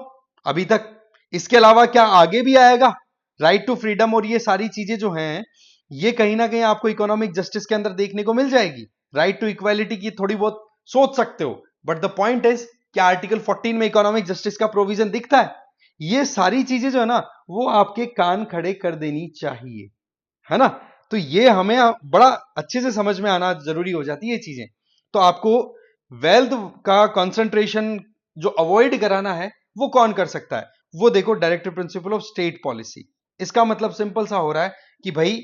अभी तक। इसके अलावा क्या आगे भी आएगा, राइट टू फ्रीडम और ये सारी चीजें जो हैं ये कहीं ना कहीं आपको इकोनॉमिक जस्टिस के अंदर देखने को मिल जाएगी। राइट टू इक्वालिटी की थोड़ी बहुत सोच सकते हो, बट द पॉइंट इज कि आर्टिकल 14 में इकोनॉमिक जस्टिस का प्रोविजन दिखता है। ये सारी चीजें जो है ना वो आपके कान खड़े कर देनी चाहिए, है ना। तो ये हमें बड़ा अच्छे से समझ में आना जरूरी हो जाती है ये चीजें। तो आपको वेल्थ का कंसंट्रेशन जो अवॉइड कराना है वो कौन कर सकता है, वो देखो directive principle of state policy. इसका मतलब सिंपल सा हो रहा है कि भाई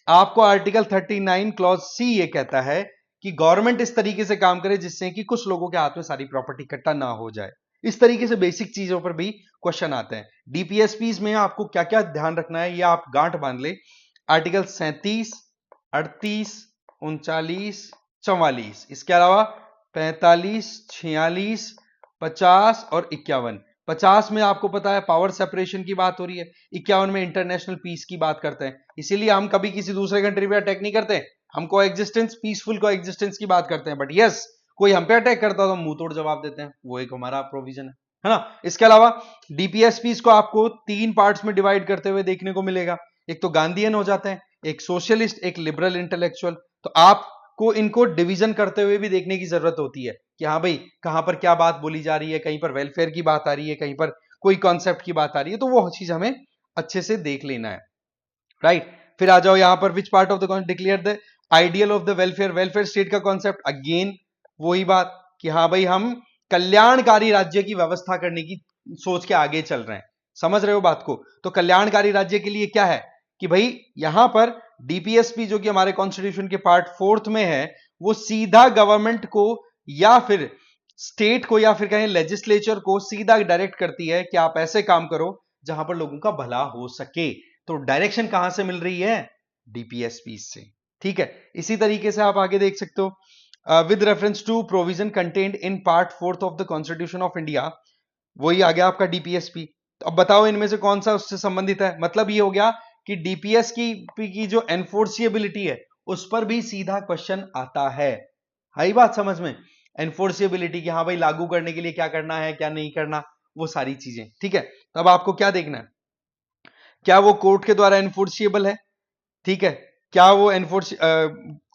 आपको आर्टिकल 39 क्लॉज सी ये कहता है कि गवर्नमेंट इस तरीके से काम करे जिससे कि कुछ लोगों के हाथ में सारी प्रॉपर्टी इकट्ठा ना हो जाए। इस तरीके से बेसिक चीजों पर भी क्वेश्चन आते हैं। डीपीएसपीज में आपको क्या क्या ध्यान रखना है ये आप गांठ बांध ले। आर्टिकल 37, 38, 39, 44, इसके अलावा 45, 46, 50 और 51। 50 में आपको पता है पावर सेपरेशन की बात हो रही है, 51 में इंटरनेशनल पीस की बात करते हैं। इसीलिए हम कभी किसी दूसरे कंट्री पे अटैक नहीं करते, हम को एग्जिस्टेंस, पीसफुल को एग्जिस्टेंस की बात करते हैं, बट यस कोई हम पे अटैक करता है तो हम मुंह तोड़ जवाब देते हैं, वो एक हमारा प्रोविजन है ना। इसके अलावा डीपीएसपीस को आपको 3 पार्ट्स में डिवाइड करते हुए देखने को मिलेगा। एक तो गांधीयन हो जाते हैं, एक सोशलिस्ट, एक लिबरल इंटेलेक्चुअल। तो आपको इनको डिवीजन करते हुए भी देखने की जरूरत होती है कि हाँ भाई कहां पर क्या बात बोली जा रही है, कहीं पर वेलफेयर की बात आ रही है, कहीं पर कोई कॉन्सेप्ट की बात आ रही है, तो वो चीज हमें अच्छे से देख लेना है, राइट। फिर आ जाओ यहां पर, which part of the declare the ideal of the welfare, welfare state का कॉन्सेप्ट, अगेन वही बात कि हाँ भाई हम कल्याणकारी राज्य की व्यवस्था करने की सोच के आगे चल रहे हैं, समझ रहे हो बात को। तो कल्याणकारी राज्य के लिए क्या है कि भाई यहां पर डीपीएसपी जो कि हमारे कॉन्स्टिट्यूशन के पार्ट 4 में है, वो सीधा गवर्नमेंट को या फिर स्टेट को या फिर कहें लेजिस्लेचर को सीधा डायरेक्ट करती है कि आप ऐसे काम करो जहां पर लोगों का भला हो सके। तो डायरेक्शन कहां से मिल रही है, डीपीएसपी से, ठीक है। इसी तरीके से आप आगे देख सकते हो, with reference to provision contained in part 4 of the constitution of India, वही आ गया आपका डीपीएसपी। तो अब बताओ इनमें से कौन सा उससे संबंधित है। मतलब ये हो गया कि डीपीएस की जो एनफोर्सिएबिलिटी है उस पर भी सीधा क्वेश्चन आता है। आई बात समझ में, एनफोर्सिएबिलिटी की, हाँ भाई लागू करने के लिए क्या करना है क्या नहीं करना, वो सारी चीजें, ठीक है। तो अब आपको क्या देखना है, क्या वो कोर्ट के द्वारा एनफोर्सिएबल है, ठीक है, क्या वो एनफोर्स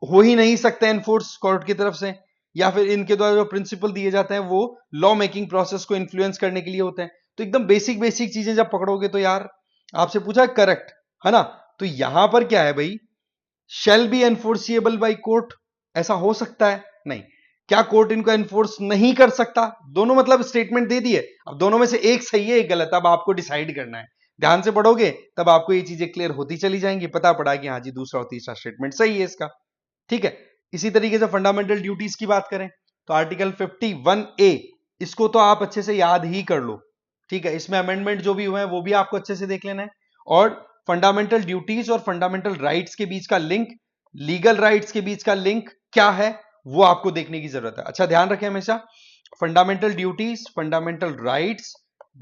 हो ही नहीं सकते एनफोर्स कोर्ट की तरफ से, या फिर इनके द्वारा जो प्रिंसिपल दिए जाते हैं वो लॉ मेकिंग प्रोसेस को इन्फ्लुएंस करने के लिए होते हैं। तो एकदम बेसिक बेसिक चीजें जब पकड़ोगे तो यार आपसे पूछा करेक्ट है ना। तो यहां पर क्या है भाई, shall be enforceable by court, ऐसा हो सकता है नहीं, क्या कोर्ट इनको एनफोर्स नहीं कर सकता, दोनों मतलब स्टेटमेंट दे दिए, अब दोनों में से एक सही है एक गलत, अब आपको डिसाइड करना है। ध्यान से पढ़ोगे तब आपको ये चीजें क्लियर होती चली जाएंगी, पता पड़ा कि हाँ जी दूसरा और तीसरा स्टेटमेंट सही है इसका, ठीक है। इसी तरीके से फंडामेंटल ड्यूटीज की बात करें तो आर्टिकल 51A, इसको तो आप अच्छे से याद ही कर लो, ठीक है। इसमें अमेंडमेंट जो भी हुए हैं वो भी आपको अच्छे से देख लेना है। और फंडामेंटल ड्यूटीज और फंडामेंटल राइट्स के बीच का लिंक, लीगल राइट्स के बीच का लिंक क्या है वो आपको देखने की जरूरत है। अच्छा ध्यान रखें हमेशा, फंडामेंटल ड्यूटीज, फंडामेंटल राइट्स,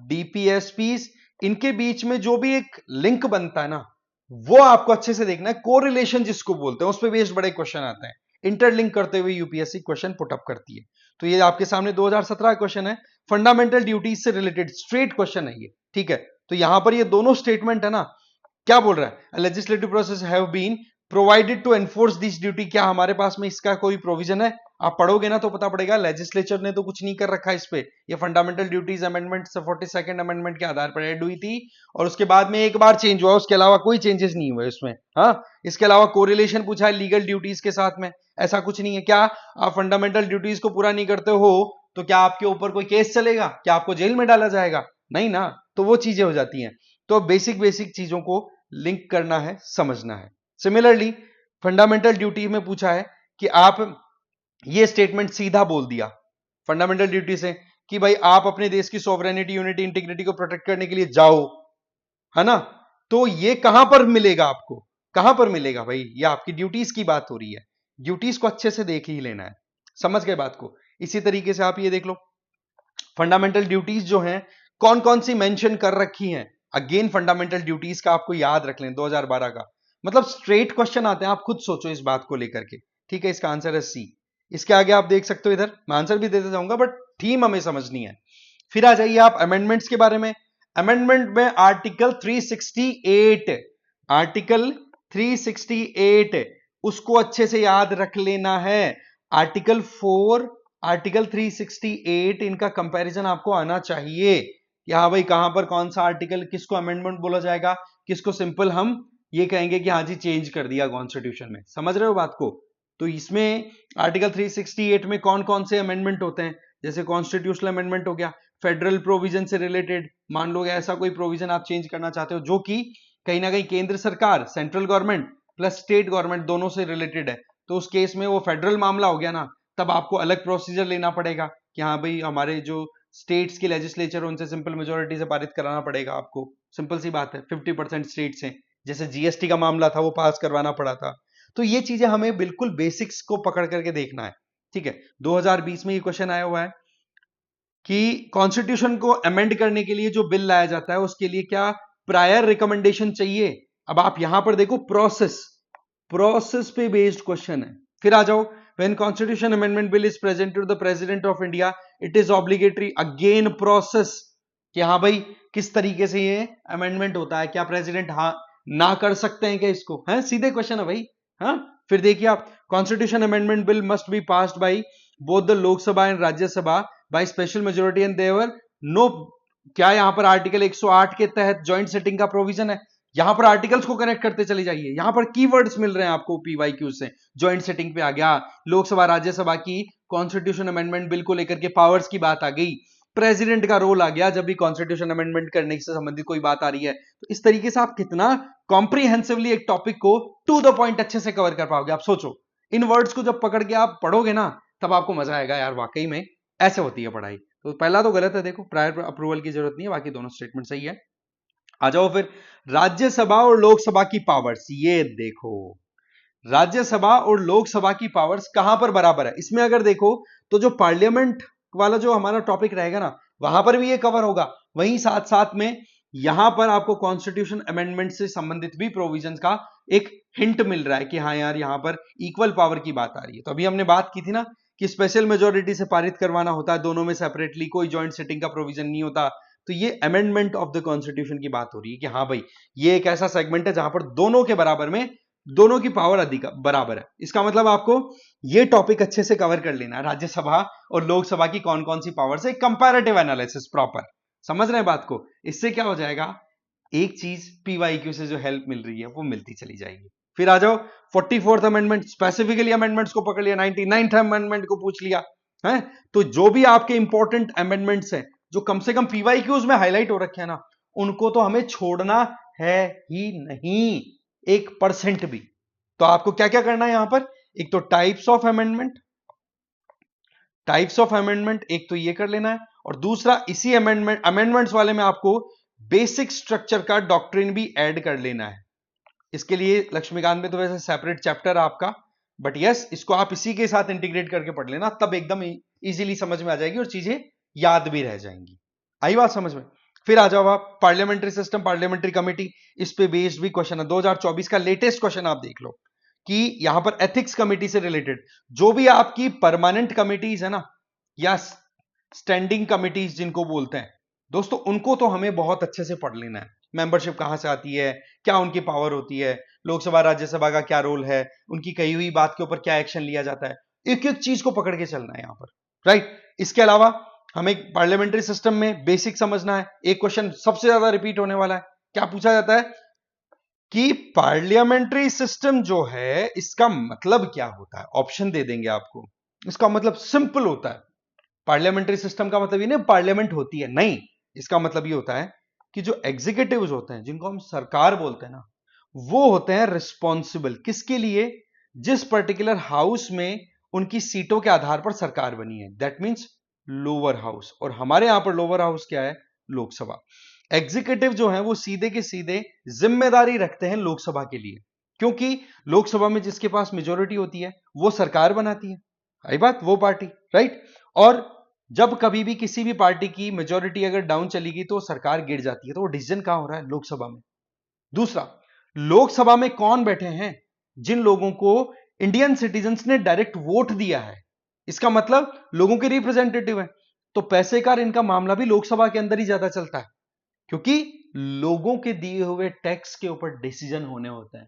डीपीएसपीस, इनके बीच में जो भी एक लिंक बनता है ना, वो आपको अच्छे से देखना है। कोरिलेशन जिसको बोलते हैं, उस पर बेस्ड बड़े क्वेश्चन आते हैं, इंटरलिंक करते हुए यूपीएससी क्वेश्चन पुटअप करती है। तो ये आपके सामने 2017 क्वेश्चन है, फंडामेंटल ड्यूटीज से रिलेटेड स्ट्रेट क्वेश्चन है ये, ठीक है। तो यहां पर ये दोनों स्टेटमेंट है ना, क्या बोल रहा है, legislative process have been provided to enforce this duty, क्या हमारे पास में इसका कोई प्रोविजन है। आप पढ़ोगे ना तो पता पड़ेगा लेजिस्लेचर ने तो कुछ नहीं कर रखा इस पे, ये fundamental duties amendment 42nd amendment के आधार पर ऐड हुई थी और उसके बाद में एक बार चेंज हुआ, उसके अलावा कोई चेंजेस नहीं हुए उसमें। हाँ, इसके अलावा कोरिलेशन पूछा है लीगल ड्यूटीज के साथ में, ऐसा कुछ नहीं है। क्या आप फंडामेंटल ड्यूटीज को पूरा नहीं करते हो तो क्या आपके ऊपर कोई केस चलेगा, क्या आपको जेल में डाला जाएगा, नहीं ना। तो वो चीजें हो जाती हैं। तो बेसिक बेसिक चीजों को लिंक करना है, समझना है। सिमिलरली फंडामेंटल ड्यूटी में पूछा है कि आप ये स्टेटमेंट सीधा बोल दिया फंडामेंटल ड्यूटी से कि भाई आप अपने देश की सोवरेनिटी, यूनिटी, इंटीग्रिटी को प्रोटेक्ट करने के लिए जाओ, है ना। तो ये कहां पर मिलेगा आपको, कहां पर मिलेगा भाई, ये आपकी ड्यूटीज की बात हो रही है, ड्यूटीज को अच्छे से देख ही लेना है, समझ गए बात को। इसी तरीके से आप ये देख लो फंडामेंटल ड्यूटीज जो हैं कौन कौन सी मेंशन कर रखी हैं। अगेन फंडामेंटल ड्यूटीज का आपको याद रख लें 2012 का, मतलब स्ट्रेट क्वेश्चन आते हैं, आप खुद सोचो इस बात को लेकर के, ठीक है। इसका आंसर है सी। इसके आगे आप देख सकते हो, इधर मैं आंसर भी देते जाऊंगा बट थीम हमें समझनी है। फिर आ जाइए आप अमेंडमेंट्स के बारे में। अमेंडमेंट में आर्टिकल 368, आर्टिकल 368 उसको अच्छे से याद रख लेना है। आर्टिकल 4, आर्टिकल 368, इनका कंपैरिजन आपको आना चाहिए कि हाँ भाई कहां पर कौन सा आर्टिकल किसको अमेंडमेंट बोला जाएगा, किसको सिंपल हम ये कहेंगे कि हाँ जी चेंज कर दिया कॉन्स्टिट्यूशन में, समझ रहे हो बात को। तो इसमें आर्टिकल 368 में कौन कौन से अमेंडमेंट होते हैं, जैसे कॉन्स्टिट्यूशनल अमेंडमेंट हो गया, फेडरल प्रोविजन से रिलेटेड, मान लो ऐसा कोई प्रोविजन आप चेंज करना चाहते हो जो कि कहीं ना कहीं केंद्र सरकार, central government plus state government दोनों से रिलेटेड है, तो उस केस में वो फेडरल मामला हो गया ना, तब आपको अलग प्रोसीजर लेना पड़ेगा कि हाँ भाई हमारे जो स्टेट्स की लेजिस्लेचर उनसे सिंपल मेजोरिटी से पारित कराना पड़ेगा आपको, सिंपल सी बात है, 50% स्टेट्स हैं, जैसे जीएसटी का मामला था वो पास करवाना पड़ा था। तो ये चीजें हमें बिल्कुल बेसिक्स को पकड़ करके देखना है, ठीक है। 2020 में ये क्वेश्चन आया हुआ है कि कॉन्स्टिट्यूशन को अमेंड करने के लिए जो बिल लाया जाता है उसके लिए क्या प्रायर रिकमेंडेशन चाहिए। अब आप यहां पर देखो प्रोसेस, प्रोसेस पे बेस्ड क्वेश्चन है। फिर आ जाओ, when constitution amendment bill is presented to the president of India it is obligatory, again process कि हाँ भाई किस तरीके से ये अमेंडमेंट होता है, क्या प्रेसिडेंट हाँ ना कर सकते हैं क्या इसको, है सीधे क्वेश्चन है भाई। हाँ फिर देखिए आप, constitution amendment bill must be passed by both the Lok Sabha and Rajya Sabha by special majority and there no, क्या यहां पर आर्टिकल 108 के तहत ज्वाइंट सेटिंग का प्रोविजन है। यहां पर आर्टिकल्स को कनेक्ट करते चले जाइए, यहां पर कीवर्ड्स मिल रहे हैं आपको पीवाईक्यू से। ज्वाइंट सेटिंग पे आ गया, लोकसभा राज्यसभा की कॉन्स्टिट्यूशन अमेंडमेंट बिल को लेकर के पावर्स की बात आ गई, प्रेसिडेंट का रोल आ गया जब भी कॉन्स्टिट्यूशन अमेंडमेंट करने से संबंधित कोई बात आ रही है। तो इस तरीके से आप कितना कॉम्प्रिहेंसिवली एक टॉपिक को टू द पॉइंट अच्छे से कवर कर पाओगे। आप सोचो, इन वर्ड्स को जब पकड़ के आप पढ़ोगे ना तब आपको मजा आएगा यार, वाकई में ऐसे होती है पढ़ाई। तो पहला तो गलत है, देखो प्रायर अप्रूवल की जरूरत नहीं है, बाकी दोनों स्टेटमेंट सही है। आ जाओ फिर राज्यसभा और लोकसभा की पावर्स, ये देखो राज्यसभा और लोकसभा की पावर्स कहां पर बराबर है। इसमें अगर देखो तो जो पार्लियामेंट वाला जो हमारा टॉपिक रहेगा ना वहां पर भी ये कवर होगा, वहीं साथ साथ में यहां पर आपको कॉन्स्टिट्यूशन अमेंडमेंट से संबंधित भी प्रोविजंस का एक हिंट मिल रहा है कि हाँ यार यहां पर इक्वल पावर की बात आ रही है। तो अभी हमने बात की थी ना कि स्पेशल मेजोरिटी से पारित करवाना होता है दोनों में सेपरेटली, कोई ज्वाइंट सिटिंग का प्रोविजन नहीं होता। तो ये अमेंडमेंट ऑफ द कॉन्स्टिट्यूशन की बात हो रही है कि हाँ भाई ये एक ऐसा सेगमेंट है जहां पर दोनों के बराबर में दोनों की पावर अधिक बराबर है। इसका मतलब आपको ये टॉपिक अच्छे से कवर कर लेना, राज्यसभा और लोकसभा की कौन कौन सी पावर से, कंपैरेटिव एनालिसिस प्रॉपर, समझ रहे हैं बात को। इससे क्या हो जाएगा, एक चीज पीवाईक्यू से जो हेल्प मिल रही है वो मिलती चली जाएगी। फिर आ जाओ 44th अमेंडमेंट, स्पेसिफिकली अमेंडमेंट्स को पकड़ लिया, 99th अमेंडमेंट को पूछ लिया है। तो जो भी आपके इंपॉर्टेंट अमेंडमेंट्स हैं जो कम से कम पीवाईक्यूज में हाईलाइट हो रखे हैं ना, उनको तो हमें छोड़ना है ही नहीं 1% भी। तो आपको क्या क्या करना है यहां पर, एक तो टाइप्स ऑफ अमेंडमेंट, एक तो ये कर लेना है, और दूसरा इसी अमेंडमेंट्स वाले में आपको बेसिक स्ट्रक्चर का डॉक्ट्रिन भी ऐड कर लेना है। इसके लिए लक्ष्मीकांत में तो वैसे सेपरेट चैप्टर है आपका, बट यस इसको आप इसी के साथ इंटीग्रेट करके पढ़ लेना, तब एकदम इजीली समझ में आ जाएगी और चीजें याद भी रह जाएंगी। आई बात समझ में। फिर आ जाओ आप पार्लियामेंट्री सिस्टम, पार्लियामेंट्री कमेटी, इस पे बेस्ड भी क्वेश्चन है। 2024 का लेटेस्ट क्वेश्चन आप देख लो कि यहां पर एथिक्स कमेटी से रिलेटेड जो भी आपकी परमानेंट कमिटीज है ना या स्टैंडिंग कमिटीज जिनको बोलते हैं दोस्तों, उनको तो हमें बहुत अच्छे से पढ़ लेना है। मेंबरशिप कहां से आती है, क्या उनकी पावर होती है, लोकसभा राज्यसभा का क्या रोल है, उनकी कही हुई बात के ऊपर क्या एक्शन लिया जाता है, एक एक चीज को पकड़ के चलना है यहां पर, राइट। इसके अलावा हमें पार्लियामेंट्री सिस्टम में बेसिक समझना है। एक क्वेश्चन सबसे ज्यादा रिपीट होने वाला है, क्या पूछा जाता है कि पार्लियामेंट्री सिस्टम जो है इसका मतलब क्या होता है। ऑप्शन दे देंगे आपको, इसका मतलब सिंपल होता है, पार्लियामेंट्री सिस्टम का मतलब ये नहीं पार्लियामेंट होती है, नहीं, इसका मतलब ये होता है कि जो एग्जीक्यूटिव्स होते हैं जिनको हम सरकार बोलते हैं ना, वो होते हैं रिस्पॉन्सिबल किसके लिए, जिस पर्टिकुलर हाउस में उनकी सीटों के आधार पर सरकार बनी है, दैट मीन्स लोअर हाउस। और हमारे यहां पर लोअर हाउस क्या है, लोकसभा। एग्जीक्यूटिव जो है वो सीधे के सीधे जिम्मेदारी रखते हैं लोकसभा के लिए, क्योंकि लोकसभा में जिसके पास मेजोरिटी होती है वो सरकार बनाती है, आई बात, वो पार्टी, राइट। और जब कभी भी किसी भी पार्टी की मेजोरिटी अगर डाउन चलेगी तो सरकार गिर जाती है, तो वो डिसीजन कहां हो रहा है, लोकसभा में। दूसरा, लोकसभा में कौन बैठे हैं, जिन लोगों को इंडियन सिटीजन्स ने डायरेक्ट वोट दिया है, इसका मतलब लोगों के रिप्रेजेंटेटिव है। तो पैसे का इनका मामला भी लोकसभा के अंदर ही ज्यादा चलता है, क्योंकि लोगों के दिए हुए टैक्स के ऊपर डिसीजन होने होते हैं।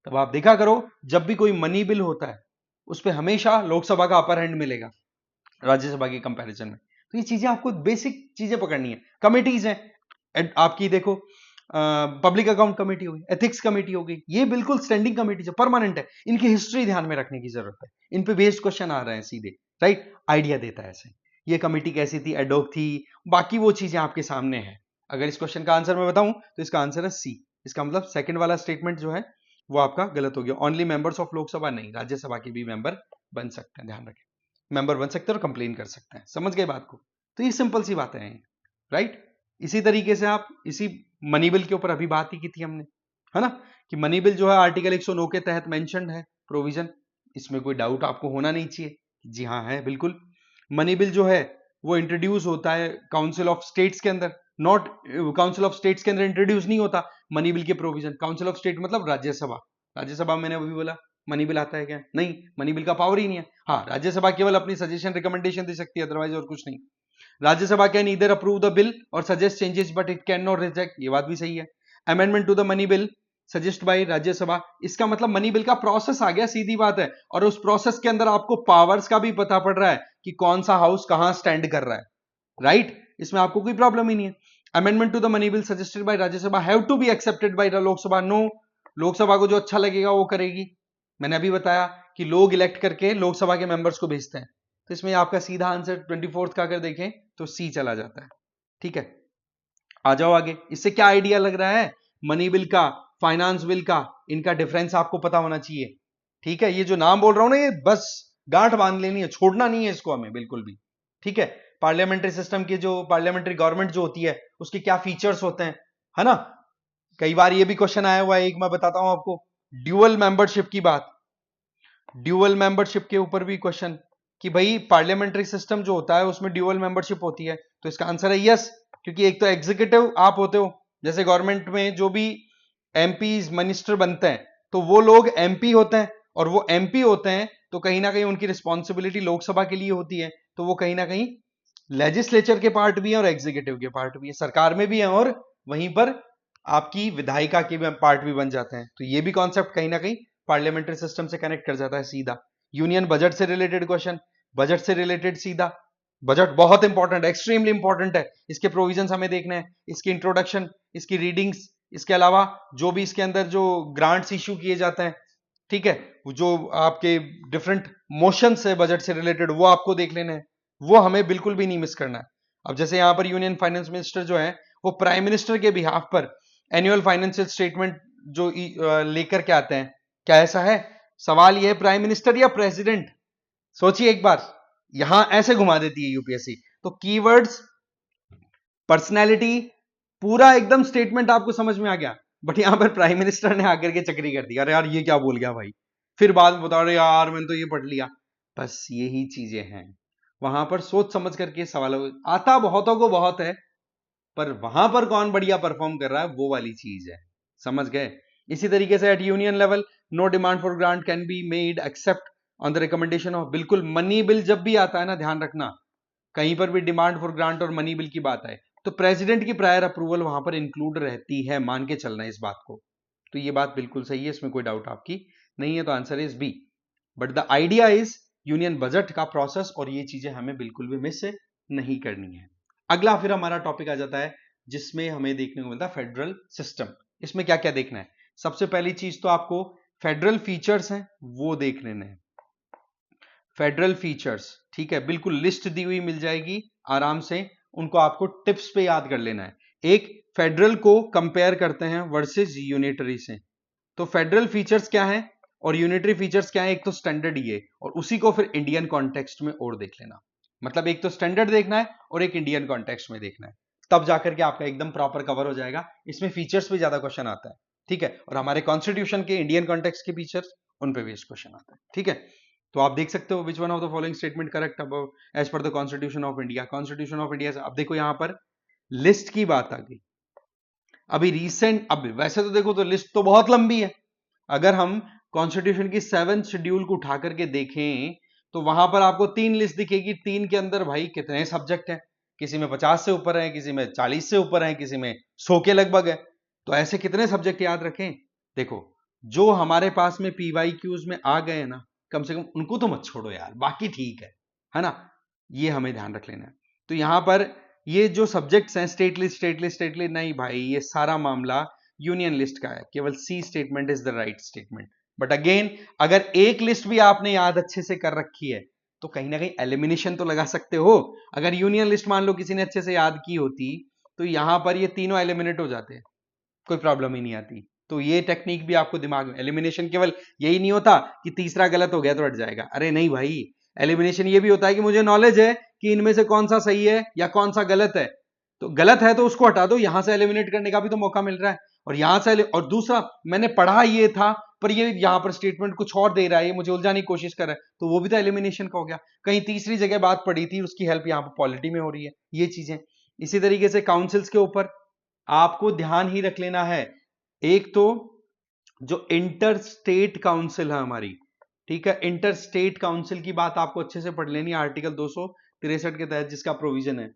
तब आप देखा करो जब भी कोई मनी बिल होता है उस पर हमेशा लोकसभा का अपर हैंड मिलेगा राज्यसभा के कंपैरिजन में। तो ये चीजें आपको बेसिक चीजें पकड़नी है। कमिटीज हैं आपकी, देखो पब्लिक अकाउंट कमेटी होगी, एथिक्स कमेटी होगी, ये बिल्कुल स्टैंडिंग कमेटी परमानेंट है, इनकी हिस्ट्री ध्यान में रखने की जरूरत है, इन पे बेस्ड क्वेश्चन आ रहे हैं सीधे, राइट, आइडिया देता है ऐसे। ये कमेटी कैसी थी, एडोक थी, बाकी वो चीजें आपके सामने है। अगर इस क्वेश्चन का आंसर मैं बताऊं तो इसका आंसर है सी। इसका मतलब सेकंड वाला स्टेटमेंट जो है वो आपका गलत हो गया। ओनली मेंबर्स ऑफ लोकसभा नहीं, राज्यसभा के भी मेंबर बन सकते हैं, ध्यान रखें, मेंबर बन सकते हैं और कंप्लेन कर सकते हैं। समझ गए बात को। तो ये सिंपल सी बातें हैं, राइट। इसी तरीके से आप इसी मनी बिल के ऊपर अभी बात ही की थी हमने, है ना, कि मनी बिल जो है आर्टिकल 109 के तहत मेंशन्ड है प्रोविजन, इसमें कोई डाउट आपको होना नहीं चाहिए, जी हाँ है बिल्कुल। मनी बिल जो है वो इंट्रोड्यूस होता है काउंसिल ऑफ स्टेट्स के अंदर, नॉट काउंसिल ऑफ स्टेट्स के अंदर इंट्रोड्यूस नहीं होता मनी बिल के प्रोविजन। काउंसिल ऑफ स्टेट मतलब राज्यसभा, राज्यसभा मैंने अभी बोला मनी बिल आता है क्या? नहीं, मनी बिल का पावर ही नहीं है। हाँ, राज्यसभा केवल अपनी सजेशन रिकमेंडेशन दे सकती है, अदरवाइज और कुछ नहीं। Rajya Sabha can either approve the bill और suggest changes but it can not reject, ये बात भी सही है। Amendment to the money bill suggest by Rajya Sabha, इसका मतलब मनी बिल का प्रोसेस आ गया, सीधी बात है। और उस प्रोसेस के अंदर आपको पावर्स का भी पता पड़ रहा है कि कौन सा हाउस कहां स्टैंड कर रहा है, राइट? इसमें आपको कोई प्रॉब्लम ही नहीं है। Amendment to the money bill suggested by Rajya Sabha have to be accepted by the Lok Sabha, no, Lok Sabha को जो अच्छा लगेगा वो करेगी। मैंने अभी बताया कि लोग इलेक्ट करके लोकसभा के मेंबर्स को भेजते हैं, तो इसमें आपका सीधा आंसर 24th का अगर देखें तो सी चला जाता है। ठीक है, आ जाओ आगे। इससे क्या आइडिया लग रहा है? मनी बिल का, फाइनेंस बिल का, इनका डिफरेंस आपको पता होना चाहिए। ठीक है, ये जो नाम बोल रहा हूं ना, ये बस गांठ बांध लेनी है, छोड़ना नहीं है इसको हमें बिल्कुल भी। ठीक है, पार्लियामेंट्री सिस्टम की जो पार्लियामेंट्री गवर्नमेंट जो होती है उसके क्या फीचर्स होते हैं, है ना? कई बार ये भी क्वेश्चन आया हुआ है, एक मैं बताता हूं आपको, ड्यूअल मेंबरशिप की बात। ड्यूअल मेंबरशिप के ऊपर भी क्वेश्चन कि भाई पार्लियामेंट्री सिस्टम जो होता है उसमें ड्यूअल मेंबरशिप होती है, तो इसका आंसर है यस, क्योंकि एक तो एग्जीक्यूटिव आप होते हो, जैसे गवर्नमेंट में जो भी एमपीज मिनिस्टर बनते हैं तो वो लोग एमपी होते हैं, और वो एमपी होते हैं तो कहीं ना कहीं उनकी रिस्पॉन्सिबिलिटी लोकसभा के लिए होती है, तो वो कहीं ना कहीं लेजिस्लेचर के पार्ट भी है और एग्जीक्यूटिव के पार्ट भी है, सरकार में भी है और वहीं पर आपकी विधायिका के पार्ट भी बन जाते हैं। तो ये भी कॉन्सेप्ट कहीं ना कहीं पार्लियामेंट्री सिस्टम से कनेक्ट कर जाता है सीधा। यूनियन बजट से रिलेटेड क्वेश्चन, बजट से रिलेटेड सीधा, बजट बहुत इंपॉर्टेंट है, एक्सट्रीमली इंपॉर्टेंट है, इसके प्रोविजंस हमें देखने हैं, इसकी इंट्रोडक्शन, इसकी रीडिंग्स, इसके अलावा जो भी इसके अंदर जो ग्रांट्स इश्यू किए जाते हैं, ठीक है, जो आपके डिफरेंट मोशंस है बजट से रिलेटेड वो आपको देख लेने हैं, वो हमें बिल्कुल भी नहीं मिस करना है। अब जैसे यहां पर यूनियन फाइनेंस मिनिस्टर जो है वो प्राइम मिनिस्टर के बिहाफ पर एनुअल फाइनेंशियल स्टेटमेंट जो लेकर के आते हैं, क्या ऐसा है? सवाल यह है प्राइम मिनिस्टर या प्रेसिडेंट? सोचिए एक बार, यहां ऐसे घुमा देती है यूपीएससी। तो कीवर्ड्स, पर्सनैलिटी, पूरा एकदम स्टेटमेंट आपको समझ में आ गया, बट यहां पर प्राइम मिनिस्टर ने आकर के चक्री कर दिया, अरे यार ये क्या बोल गया भाई, फिर बाद में बता रहे यार मैंने तो ये पढ़ लिया। बस यही चीजें हैं, वहां पर सोच समझ करके सवाल आता बहुतों को बहुत है, पर वहां पर कौन बढ़िया परफॉर्म कर रहा है वो वाली चीज है, समझ गए? इसी तरीके से at union level no demand for grant can be made except on the recommendation of, बिल्कुल मनी बिल जब भी आता है ना, ध्यान रखना, कहीं पर भी डिमांड फॉर ग्रांट और मनी बिल की बात आए तो प्रेसिडेंट की प्रायर अप्रूवल वहां पर इंक्लूड रहती है, मान के चलना है इस बात को। तो ये बात बिल्कुल सही है, इसमें कोई डाउट आपकी नहीं है, तो answer is B. But the idea is union budget का प्रोसेस, और ये चीजें हमें बिल्कुल भी मिस नहीं करनी है। अगला फिर हमारा टॉपिक आ जाता है जिसमें हमें देखने को मिलता है फेडरल सिस्टम। इसमें क्या क्या देखना है? सबसे पहली चीज तो आपको फेडरल फीचर्स हैं वो देख लेने हैं, फेडरल फीचर्स, ठीक है, बिल्कुल लिस्ट दी हुई मिल जाएगी आराम से, उनको आपको टिप्स पे याद कर लेना है। एक, फेडरल को कंपेयर करते हैं वर्सेस यूनिटरी से, तो फेडरल फीचर्स क्या है और यूनिटरी फीचर्स क्या है, एक तो स्टैंडर्ड ये, और उसी को फिर इंडियन कॉन्टेक्स्ट में और देख लेना, मतलब एक तो स्टैंडर्ड देखना है और एक इंडियन कॉन्टेक्स्ट में देखना है, तब जाकर के आपका एकदम प्रॉपर कवर हो जाएगा। इसमें फीचर्स पे ज्यादा क्वेश्चन आता है, ठीक है, और हमारे कॉन्स्टिट्यूशन के इंडियन कॉन्टेक्स्ट के फीचर्स उन पे बेस्ड क्वेश्चन आता है, ठीक है। तो आप देख सकते हो which one of the following statement correct about as per the constitution of India, constitution of India. अब देखो यहां पर लिस्ट की बात आ गई, अभी रीसेंट, अब वैसे तो देखो तो लिस्ट तो बहुत लंबी है, अगर हम कॉन्स्टिट्यूशन की 7th शेड्यूल को उठा करके देखें तो वहां पर आपको 3 लिस्ट दिखेगी, 3 के अंदर भाई कितने सब्जेक्ट हैं, किसी में 50 से ऊपर है, किसी में 40 से ऊपर है, किसी में 100 के लगभग है, तो ऐसे कितने सब्जेक्ट याद रखें? देखो जो हमारे पास में पीवाईक्यूज में आ गए ना, कम से कम उनको तो मत छोड़ो यार, बाकी ठीक है ना, ये हमें ध्यान रख लेना है। तो यहां पर ये जो सब्जेक्ट्स हैं, state list state list state list, नहीं भाई ये सारा मामला यूनियन लिस्ट का है, केवल c statement is the right statement. But again अगर एक लिस्ट भी आपने याद अच्छे से कर रखी है तो कहीं ना कहीं एलिमिनेशन तो लगा सकते हो। अगर यूनियन लिस्ट मान लो किसी ने अच्छे से याद की होती तो यहां पर ये तीनों एलिमिनेट हो जाते हैं, कोई प्रॉब्लम ही नहीं आती। तो ये टेक्निक भी आपको दिमाग में, एलिमिनेशन केवल यही नहीं होता कि तीसरा गलत हो गया तो हट जाएगा, अरे नहीं भाई, एलिमिनेशन ये भी होता है कि मुझे नॉलेज है कि इनमें से कौन सा सही है या कौन सा गलत है, तो गलत है तो उसको हटा दो, यहां से एलिमिनेट करने का भी तो मौका मिल रहा है, और यहां से और दूसरा मैंने पढ़ा ये था पर ये यहां पर स्टेटमेंट कुछ और दे रहा है, ये मुझे उलझाने की कोशिश कर रहा है, तो वो भी तो एलिमिनेशन का हो गया। कहीं तीसरी जगह बात पड़ी थी, उसकी हेल्प यहां पर पॉलिटी में हो रही है, ये चीजें। इसी तरीके से काउंसिल्स के ऊपर आपको ध्यान ही रख लेना है, एक तो जो इंटर स्टेट काउंसिल है हमारी, ठीक है, इंटर स्टेट काउंसिल की बात आपको अच्छे से पढ़ लेनी है, आर्टिकल 263 के तहत जिसका प्रोविजन है।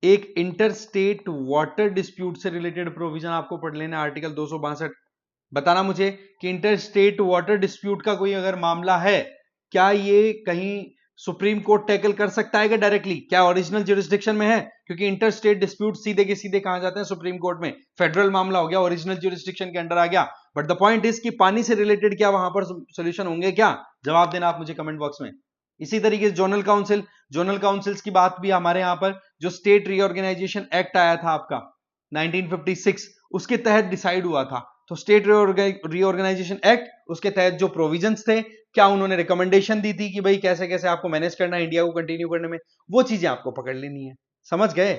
एक इंटर स्टेट वाटर डिस्प्यूट से रिलेटेड प्रोविजन आपको पढ़ लेना है, आर्टिकल 262। बताना मुझे कि इंटर स्टेट वाटर डिस्प्यूट का कोई अगर मामला है, क्या ये कहीं सुप्रीम कोर्ट टैकल कर सकता है डायरेक्टली? क्या ओरिजिनल ज्यूरिसडिक्शन में है? क्योंकि इंटर स्टेट डिस्प्यूट सीधे के सीधे कहां जाते हैं? सुप्रीम कोर्ट में। फेडरल मामला हो गया, ओरिजिनल ज्यूरिसडिक्शन के अंडर आ गया। बट द पॉइंट इज कि पानी से रिलेटेड क्या वहां पर सोल्यूशन होंगे? क्या जवाब देना आप मुझे कमेंट बॉक्स में। इसी तरीके से जोनल काउंसिल, जोनल काउंसिल्स की बात भी हमारे यहां पर, जो स्टेट रीऑर्गेनाइजेशन एक्ट आया था आपका 1956, उसके तहत डिसाइड हुआ था। तो स्टेट रीऑर्गेनाइजेशन एक्ट, उसके तहत जो प्रोविजंस थे, क्या उन्होंने रिकमेंडेशन दी थी कि भाई कैसे कैसे आपको मैनेज करना है इंडिया को कंटिन्यू करने में, वो चीजें आपको पकड़ लेनी है। समझ गए?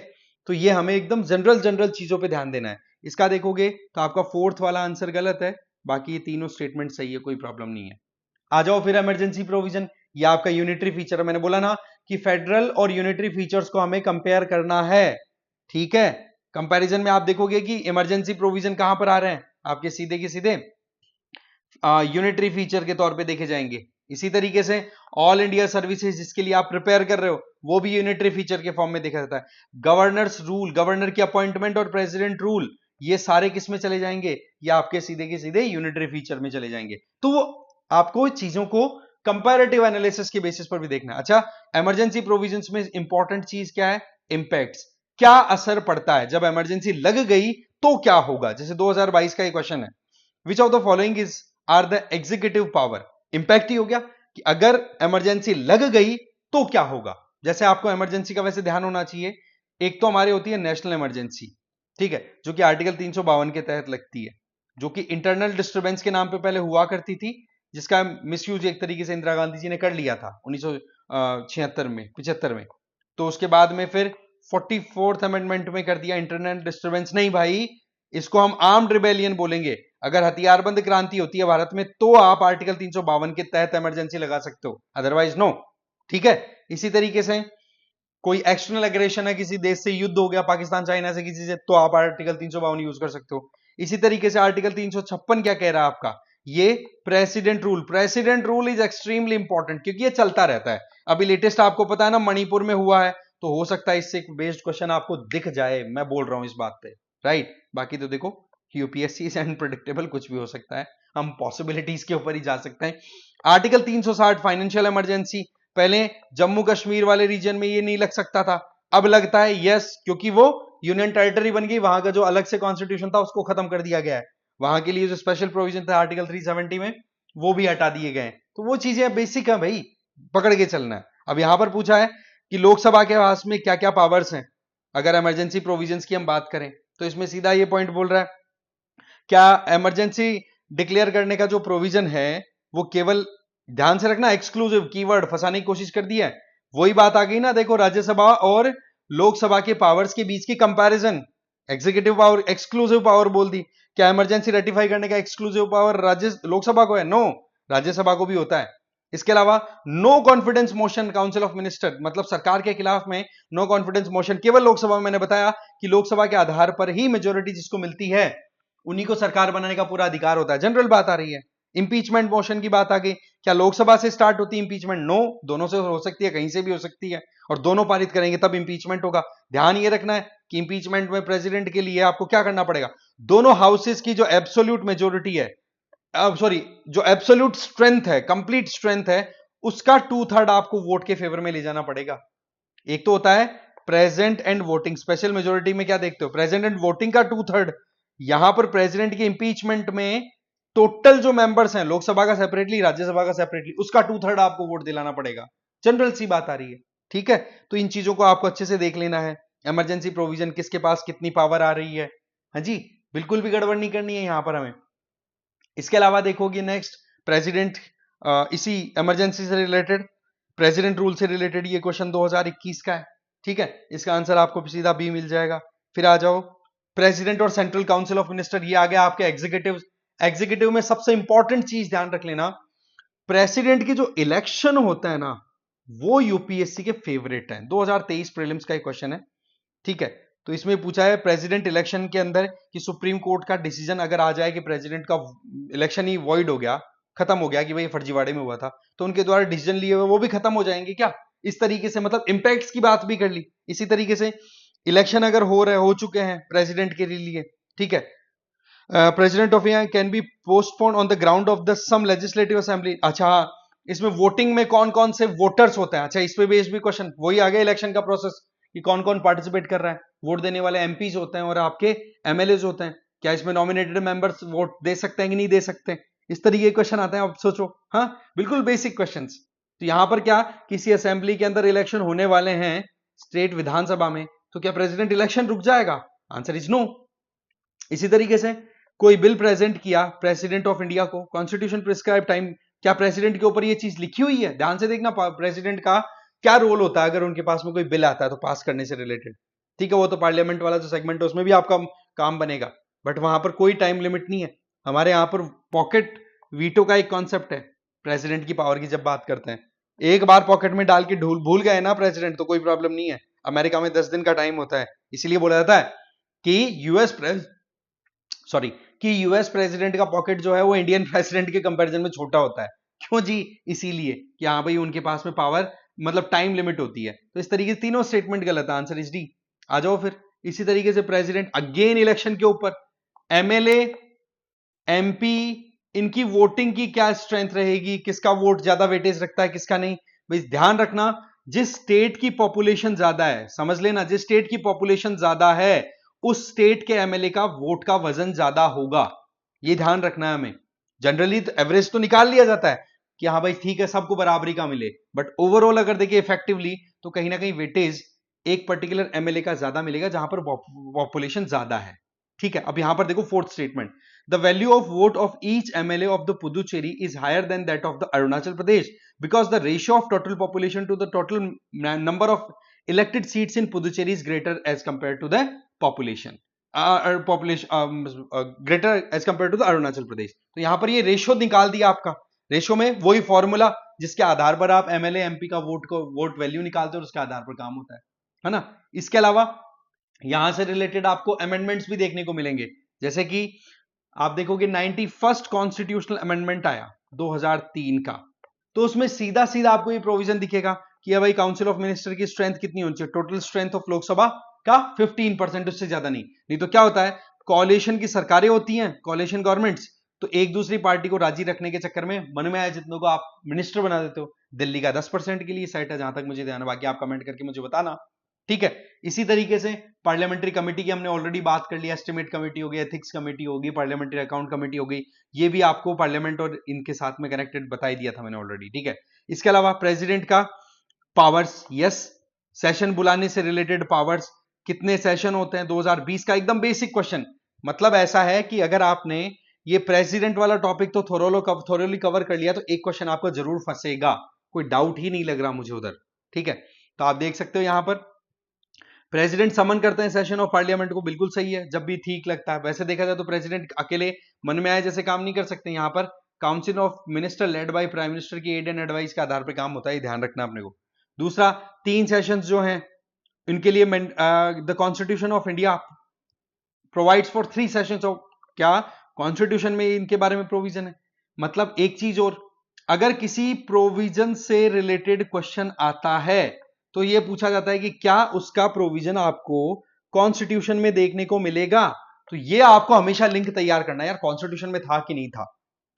तो ये हमें एकदम जनरल जनरल चीजों पे ध्यान देना है। इसका देखोगे तो आपका फोर्थ वाला आंसर गलत है, बाकी ये तीनों स्टेटमेंट सही है, कोई प्रॉब्लम नहीं है। आ जाओ फिर इमरजेंसी प्रोविजन, ये आपका यूनिटरी फीचर है। मैंने बोला ना कि फेडरल और यूनिटरी फीचर्स को हमें कंपेयर करना है, ठीक है। कंपैरिजन में आप देखोगे कि इमरजेंसी प्रोविजन कहां पर आ रहे हैं आपके, सीधे के सीधे यूनिटरी फीचर के तौर पे देखे जाएंगे। इसी तरीके से ऑल इंडिया सर्विसेज जिसके लिए आप प्रिपेयर कर रहे हो, वो भी यूनिटरी फीचर के फॉर्म में देखा जाता है। गवर्नर्स रूल, गवर्नर की अपॉइंटमेंट और प्रेसिडेंट रूल, ये सारे किस में चले जाएंगे? ये आपके सीधे के सीधे यूनिटरी फीचर में चले जाएंगे। तो वो आपको चीजों को कंपैरेटिव एनालिसिस के बेसिस पर भी देखना है। अच्छा, इमरजेंसी प्रोविजंस में इंपॉर्टेंट चीज क्या है? इंपैक्ट्स। क्या असर पड़ता है जब इमरजेंसी लग गई तो क्या होगा? जैसे 2022 का एक क्वेश्चन है, which of the following is are the executive power. Impact ही हो गया कि अगर इमरजेंसी लग गई तो क्या होगा। जैसे आपको इमरजेंसी का वैसे ध्यान होना चाहिए, एक तो हमारी होती है नेशनल इमरजेंसी, ठीक है, जो कि आर्टिकल 352 के तहत लगती है, जो कि इंटरनल डिस्टर्बेंस के नाम पे पहले हुआ करती थी, जिसका मिसयूज एक तरीके से इंदिरा गांधी जी ने कर लिया था 1976 में, 75 में। तो उसके बाद में फिर 44th अमेंडमेंट में कर दिया इंटरनल डिस्टर्बेंस नहीं भाई, इसको हम आर्म्ड रिबेलियन बोलेंगे। अगर हथियारबंद क्रांति होती है भारत में तो आप आर्टिकल 352 के तहत इमरजेंसी लगा सकते हो, अदरवाइज नो, ठीक है। इसी तरीके से कोई एक्सटर्नल एग्रेशन है, किसी देश से युद्ध हो गया, पाकिस्तान चाइना से किसी से, तो आप आर्टिकल 352 यूज कर सकते हो। इसी तरीके से आर्टिकल 356 क्या कह रहा है आपका? ये president rule, president rule is extremely important क्योंकि ये चलता रहता है। अभी लेटेस्ट आपको पता है ना, मणिपुर में हुआ है, तो हो सकता है इससे एक बेस्ड क्वेश्चन आपको दिख जाए, मैं बोल रहा हूं इस बात पे, राइट। बाकी तो देखो यूपीएससी से अनप्रेडिक्टेबल कुछ भी हो सकता है, हम पॉसिबिलिटीज के ऊपर ही जा सकते हैं। आर्टिकल 360 फाइनेंशियल इमरजेंसी, पहले जम्मू कश्मीर वाले रीजन में ये नहीं लग सकता था, अब लगता है यस, क्योंकि वो यूनियन टेरिटरी बन गई, वहां का जो अलग से कॉन्स्टिट्यूशन था उसको खत्म कर दिया गया है, वहां के लिए जो स्पेशल प्रोविजन था आर्टिकल 370 में वो भी हटा दिए गए। तो वो चीजें बेसिक है भाई, पकड़ के चलना है। अब यहां पर पूछा है कि लोकसभा के पास में क्या क्या पावर्स हैं अगर इमरजेंसी प्रोविजंस की हम बात करें, तो इसमें सीधा ये पॉइंट बोल रहा है, क्या इमरजेंसी डिक्लेयर करने का जो प्रोविजन है वो केवल, ध्यान से रखना एक्सक्लूसिव कीवर्ड फंसाने की कोशिश कर दी है, वही बात आ गई ना, देखो राज्यसभा और लोकसभा के पावर्स के बीच की comparison, executive power exclusive power बोल दी। क्या इमरजेंसी रेटिफाई करने का एक्सक्लूसिव पावर राज्य लोकसभा को है? नो, राज्यसभा को भी होता है। इसके अलावा no confidence motion council of minister, मतलब सरकार के खिलाफ में नो कॉन्फिडेंस मोशन केवल लोकसभा में। मैंने बताया कि लोकसभा के आधार पर ही मेजोरिटी जिसको मिलती है उन्हीं को सरकार बनाने का पूरा अधिकार होता है, जनरल बात आ रही है। इंपीचमेंट मोशन की बात आ गई, क्या लोकसभा से स्टार्ट होती है इंपीचमेंट? नो, दोनों से हो सकती है, कहीं से भी हो सकती है, और दोनों पारित करेंगे तब इंपीचमेंट होगा। ध्यान ये रखना है कि इंपीचमेंट में प्रेसिडेंट के लिए आपको क्या करना पड़ेगा, दोनों हाउसेस की जो एब्सोल्यूट मेजोरिटी है, सॉरी जो एब्सोल्यूट स्ट्रेंथ है, कंप्लीट स्ट्रेंथ है, उसका 2/3 आपको वोट के फेवर में ले जाना पड़ेगा। एक तो होता है present and voting, special majority में क्या देखते हो, प्रेजेंट एंड वोटिंग का 2/3। यहां पर प्रेसिडेंट के इंपीचमेंट में टोटल जो मेंबर्स हैं, लोकसभा का सेपरेटली, राज्यसभा का सेपरेटली, उसका 2/3 आपको वोट दिलाना पड़ेगा। जनरल सी बात आ रही है, ठीक है। तो इन चीजों को आपको अच्छे से देख लेना है, इमरजेंसी प्रोविजन किसके पास कितनी पावर आ रही है, हाँ जी, बिल्कुल भी गड़बड़ नहीं करनी है यहां पर हमें। इसके अलावा देखोगे नेक्स्ट प्रेसिडेंट, इसी इमरजेंसी से रिलेटेड, प्रेसिडेंट रूल से रिलेटेड ये क्वेश्चन 2021 का है, ठीक है। इसका आंसर आपको सीधा बी मिल जाएगा। फिर आ जाओ प्रेसिडेंट और सेंट्रल काउंसिल ऑफ मिनिस्टर, ये आ गया आपके एग्जीक्यूटिव। एग्जीक्यूटिव में सबसे इंपॉर्टेंट चीज ध्यान रख लेना, प्रेसिडेंट की जो इलेक्शन होता है ना, वो यूपीएससी के फेवरेट है। 2023 प्रीलिम्स का एक क्वेश्चन है, ठीक है। तो इसमें पूछा है प्रेसिडेंट इलेक्शन के अंदर कि सुप्रीम कोर्ट का डिसीजन अगर आ जाए कि प्रेसिडेंट का इलेक्शन ही वॉइड हो गया, खत्म हो गया कि भाई फर्जीवाड़े में हुआ था, तो उनके द्वारा डिसीजन लिए हुए वो भी खत्म हो जाएंगे क्या? इस तरीके से मतलब इंपैक्ट्स की बात भी कर ली। इसी तरीके से इलेक्शन अगर हो चुके हैं प्रेसिडेंट के लिए, ठीक है, president of India can be postpone on the ground of the sum legislative assembly. अच्छा हाँ, इसमें वोटिंग में कौन कौन से वोटर्स होते हैं, अच्छा इस पे बेस्ड भी क्वेश्चन, वही आ गया इलेक्शन का प्रोसेस कि कौन कौन पार्टिसिपेट कर रहा है। वोट देने वाले एमपीज होते हैं और आपके एमएलए होते हैं। क्या इसमें नॉमिनेटेड मेंबर्स वोट दे सकते हैं कि नहीं दे सकते? इस तरीके के क्वेश्चन आते हैं, आप सोचो। हाँ, बिल्कुल बेसिक क्वेश्चन। तो यहां पर क्या, किसी असेंबली के अंदर इलेक्शन होने वाले हैं स्टेट विधानसभा में, तो क्या प्रेसिडेंट इलेक्शन रुक जाएगा? Answer is no. इसी तरीके से कोई बिल प्रेजेंट किया प्रेसिडेंट ऑफ इंडिया को, कॉन्स्टिट्यूशन प्रिस्क्राइब टाइम, क्या प्रेसिडेंट के ऊपर ये चीज लिखी हुई है? ध्यान से देखना, प्रेसिडेंट का क्या रोल होता है अगर उनके पास में कोई बिल आता है तो पास करने से रिलेटेड, ठीक है, वो तो पार्लियामेंट वाला जो सेगमेंट है उसमें भी आपका काम बनेगा, बट वहां पर कोई टाइम लिमिट नहीं है। हमारे यहां पर पॉकेट वीटो का एक कॉन्सेप्ट है प्रेसिडेंट की पावर की जब बात करते हैं। एक बार पॉकेट में डाल के भूल गए ना प्रेसिडेंट तो कोई प्रॉब्लम नहीं है। अमेरिका में 10 दिन का टाइम होता है, इसीलिए बोला जाता है कि यूएस प्रेसिडेंट का पॉकेट जो है वो इंडियन प्रेसिडेंट के कंपैरिजन में छोटा होता है। क्यों जी? इसीलिए कि हाँ भाई उनके पास में पावर मतलब टाइम लिमिट होती है। तो इस तरीके से तीनों स्टेटमेंट गलत है, आंसर इज डी। आ जाओ फिर। इसी तरीके से प्रेसिडेंट अगेन इलेक्शन के ऊपर, एमएलए एमपी इनकी वोटिंग की क्या स्ट्रेंथ रहेगी, किसका वोट ज्यादा वेटेज रखता है किसका नहीं। भाई ध्यान रखना, जिस स्टेट की पॉपुलेशन ज्यादा है, समझ लेना, जिस स्टेट की पॉपुलेशन ज्यादा है उस स्टेट के एमएलए का वोट का वजन ज्यादा होगा। ये ध्यान रखना है हमें। जनरली तो एवरेज तो निकाल लिया जाता है कि हाँ भाई ठीक है सबको बराबरी का मिले, बट ओवरऑल अगर देखिए इफेक्टिवली तो कहीं ना कहीं वेटेज एक पर्टिकुलर एमएलए का ज्यादा मिलेगा जहां पर पॉपुलेशन ज्यादा है। ठीक है, अब यहां पर देखो fourth statement, the value of vote of each MLA of the Puducherry is higher than that of the Arunachal Pradesh because the ratio of total population to the total number of elected seats in Puducherry is greater as compared to the population greater as compared to the Arunachal Pradesh। तो यहां पर ये ratio निकाल दिया आपका। Ratio में वही formula जिसके आधार पर आप एमएलए एमपी का वोट वैल्यू निकालते हो और उसके आधार पर काम होता है ना। इसके अलावा यहां से रिलेटेड आपको अमेंडमेंट्स भी देखने को मिलेंगे, जैसे कि आप देखोगे 91st कॉन्स्टिट्यूशनल अमेंडमेंट आया 2003 का, तो उसमें सीधा सीधा आपको ये प्रोविजन दिखेगा कि भाई काउंसिल ऑफ मिनिस्टर की स्ट्रेंथ कितनी होनी चाहिए, टोटल स्ट्रेंथ ऑफ लोकसभा का 15%, उससे ज्यादा नहीं। नहीं तो क्या होता है, कोalition की सरकारें होती हैं, कोalition गवर्नमेंट्स, तो एक दूसरी पार्टी को राजी रखने के चक्कर में मन में आए जितनों को आप मिनिस्टर बना देते हो। दिल्ली का 10% के लिए सेट है जहां तक मुझे ध्यान है, बाकी आप कमेंट करके मुझे बताना, ठीक है। इसी तरीके से पार्लियामेंट्री कमेटी की हमने ऑलरेडी बात कर लिया, एस्टिमेट कमेटी होगी, एथिक्स कमेटी होगी, पार्लियामेंट्री अकाउंट कमेटी होगी, ये भी आपको पार्लियामेंट और इनके साथ में कनेक्टेड बताई दिया था मैंने ऑलरेडी, ठीक है। इसके अलावा प्रेसिडेंट का पावर्स, यस, सेशन बुलाने से रिलेटेड पावर्स, कितने सेशन होते हैं 2020 का, एकदम बेसिक क्वेश्चन। मतलब ऐसा है कि अगर आपने ये प्रेसिडेंट वाला टॉपिक तो थोरोली कवर कर लिया तो एक क्वेश्चन आपको जरूर फंसेगा, कोई डाउट ही नहीं लग रहा मुझे उधर, ठीक है। तो आप देख सकते हो यहां पर प्रेसिडेंट समन करते हैं सेशन ऑफ पार्लियामेंट को, बिल्कुल सही है, जब भी ठीक लगता है। वैसे देखा जाए तो प्रेसिडेंट अकेले मन में आए जैसे काम नहीं कर सकते, यहां पर council of minister led by prime minister की एड एंड एडवाइस के आधार पर काम होता है, ध्यान रखना अपने को। दूसरा, 3 सेशंस जो हैं इनके लिए the constitution of India provides for 3 sessions of, क्या कॉन्स्टिट्यूशन में इनके बारे में प्रोविजन है। मतलब एक चीज और, अगर किसी प्रोविजन से रिलेटेड क्वेश्चन आता है तो यह पूछा जाता है कि क्या उसका प्रोविजन आपको कॉन्स्टिट्यूशन में देखने को मिलेगा। तो यह आपको हमेशा लिंक तैयार करना है यार, कॉन्स्टिट्यूशन में था कि नहीं था,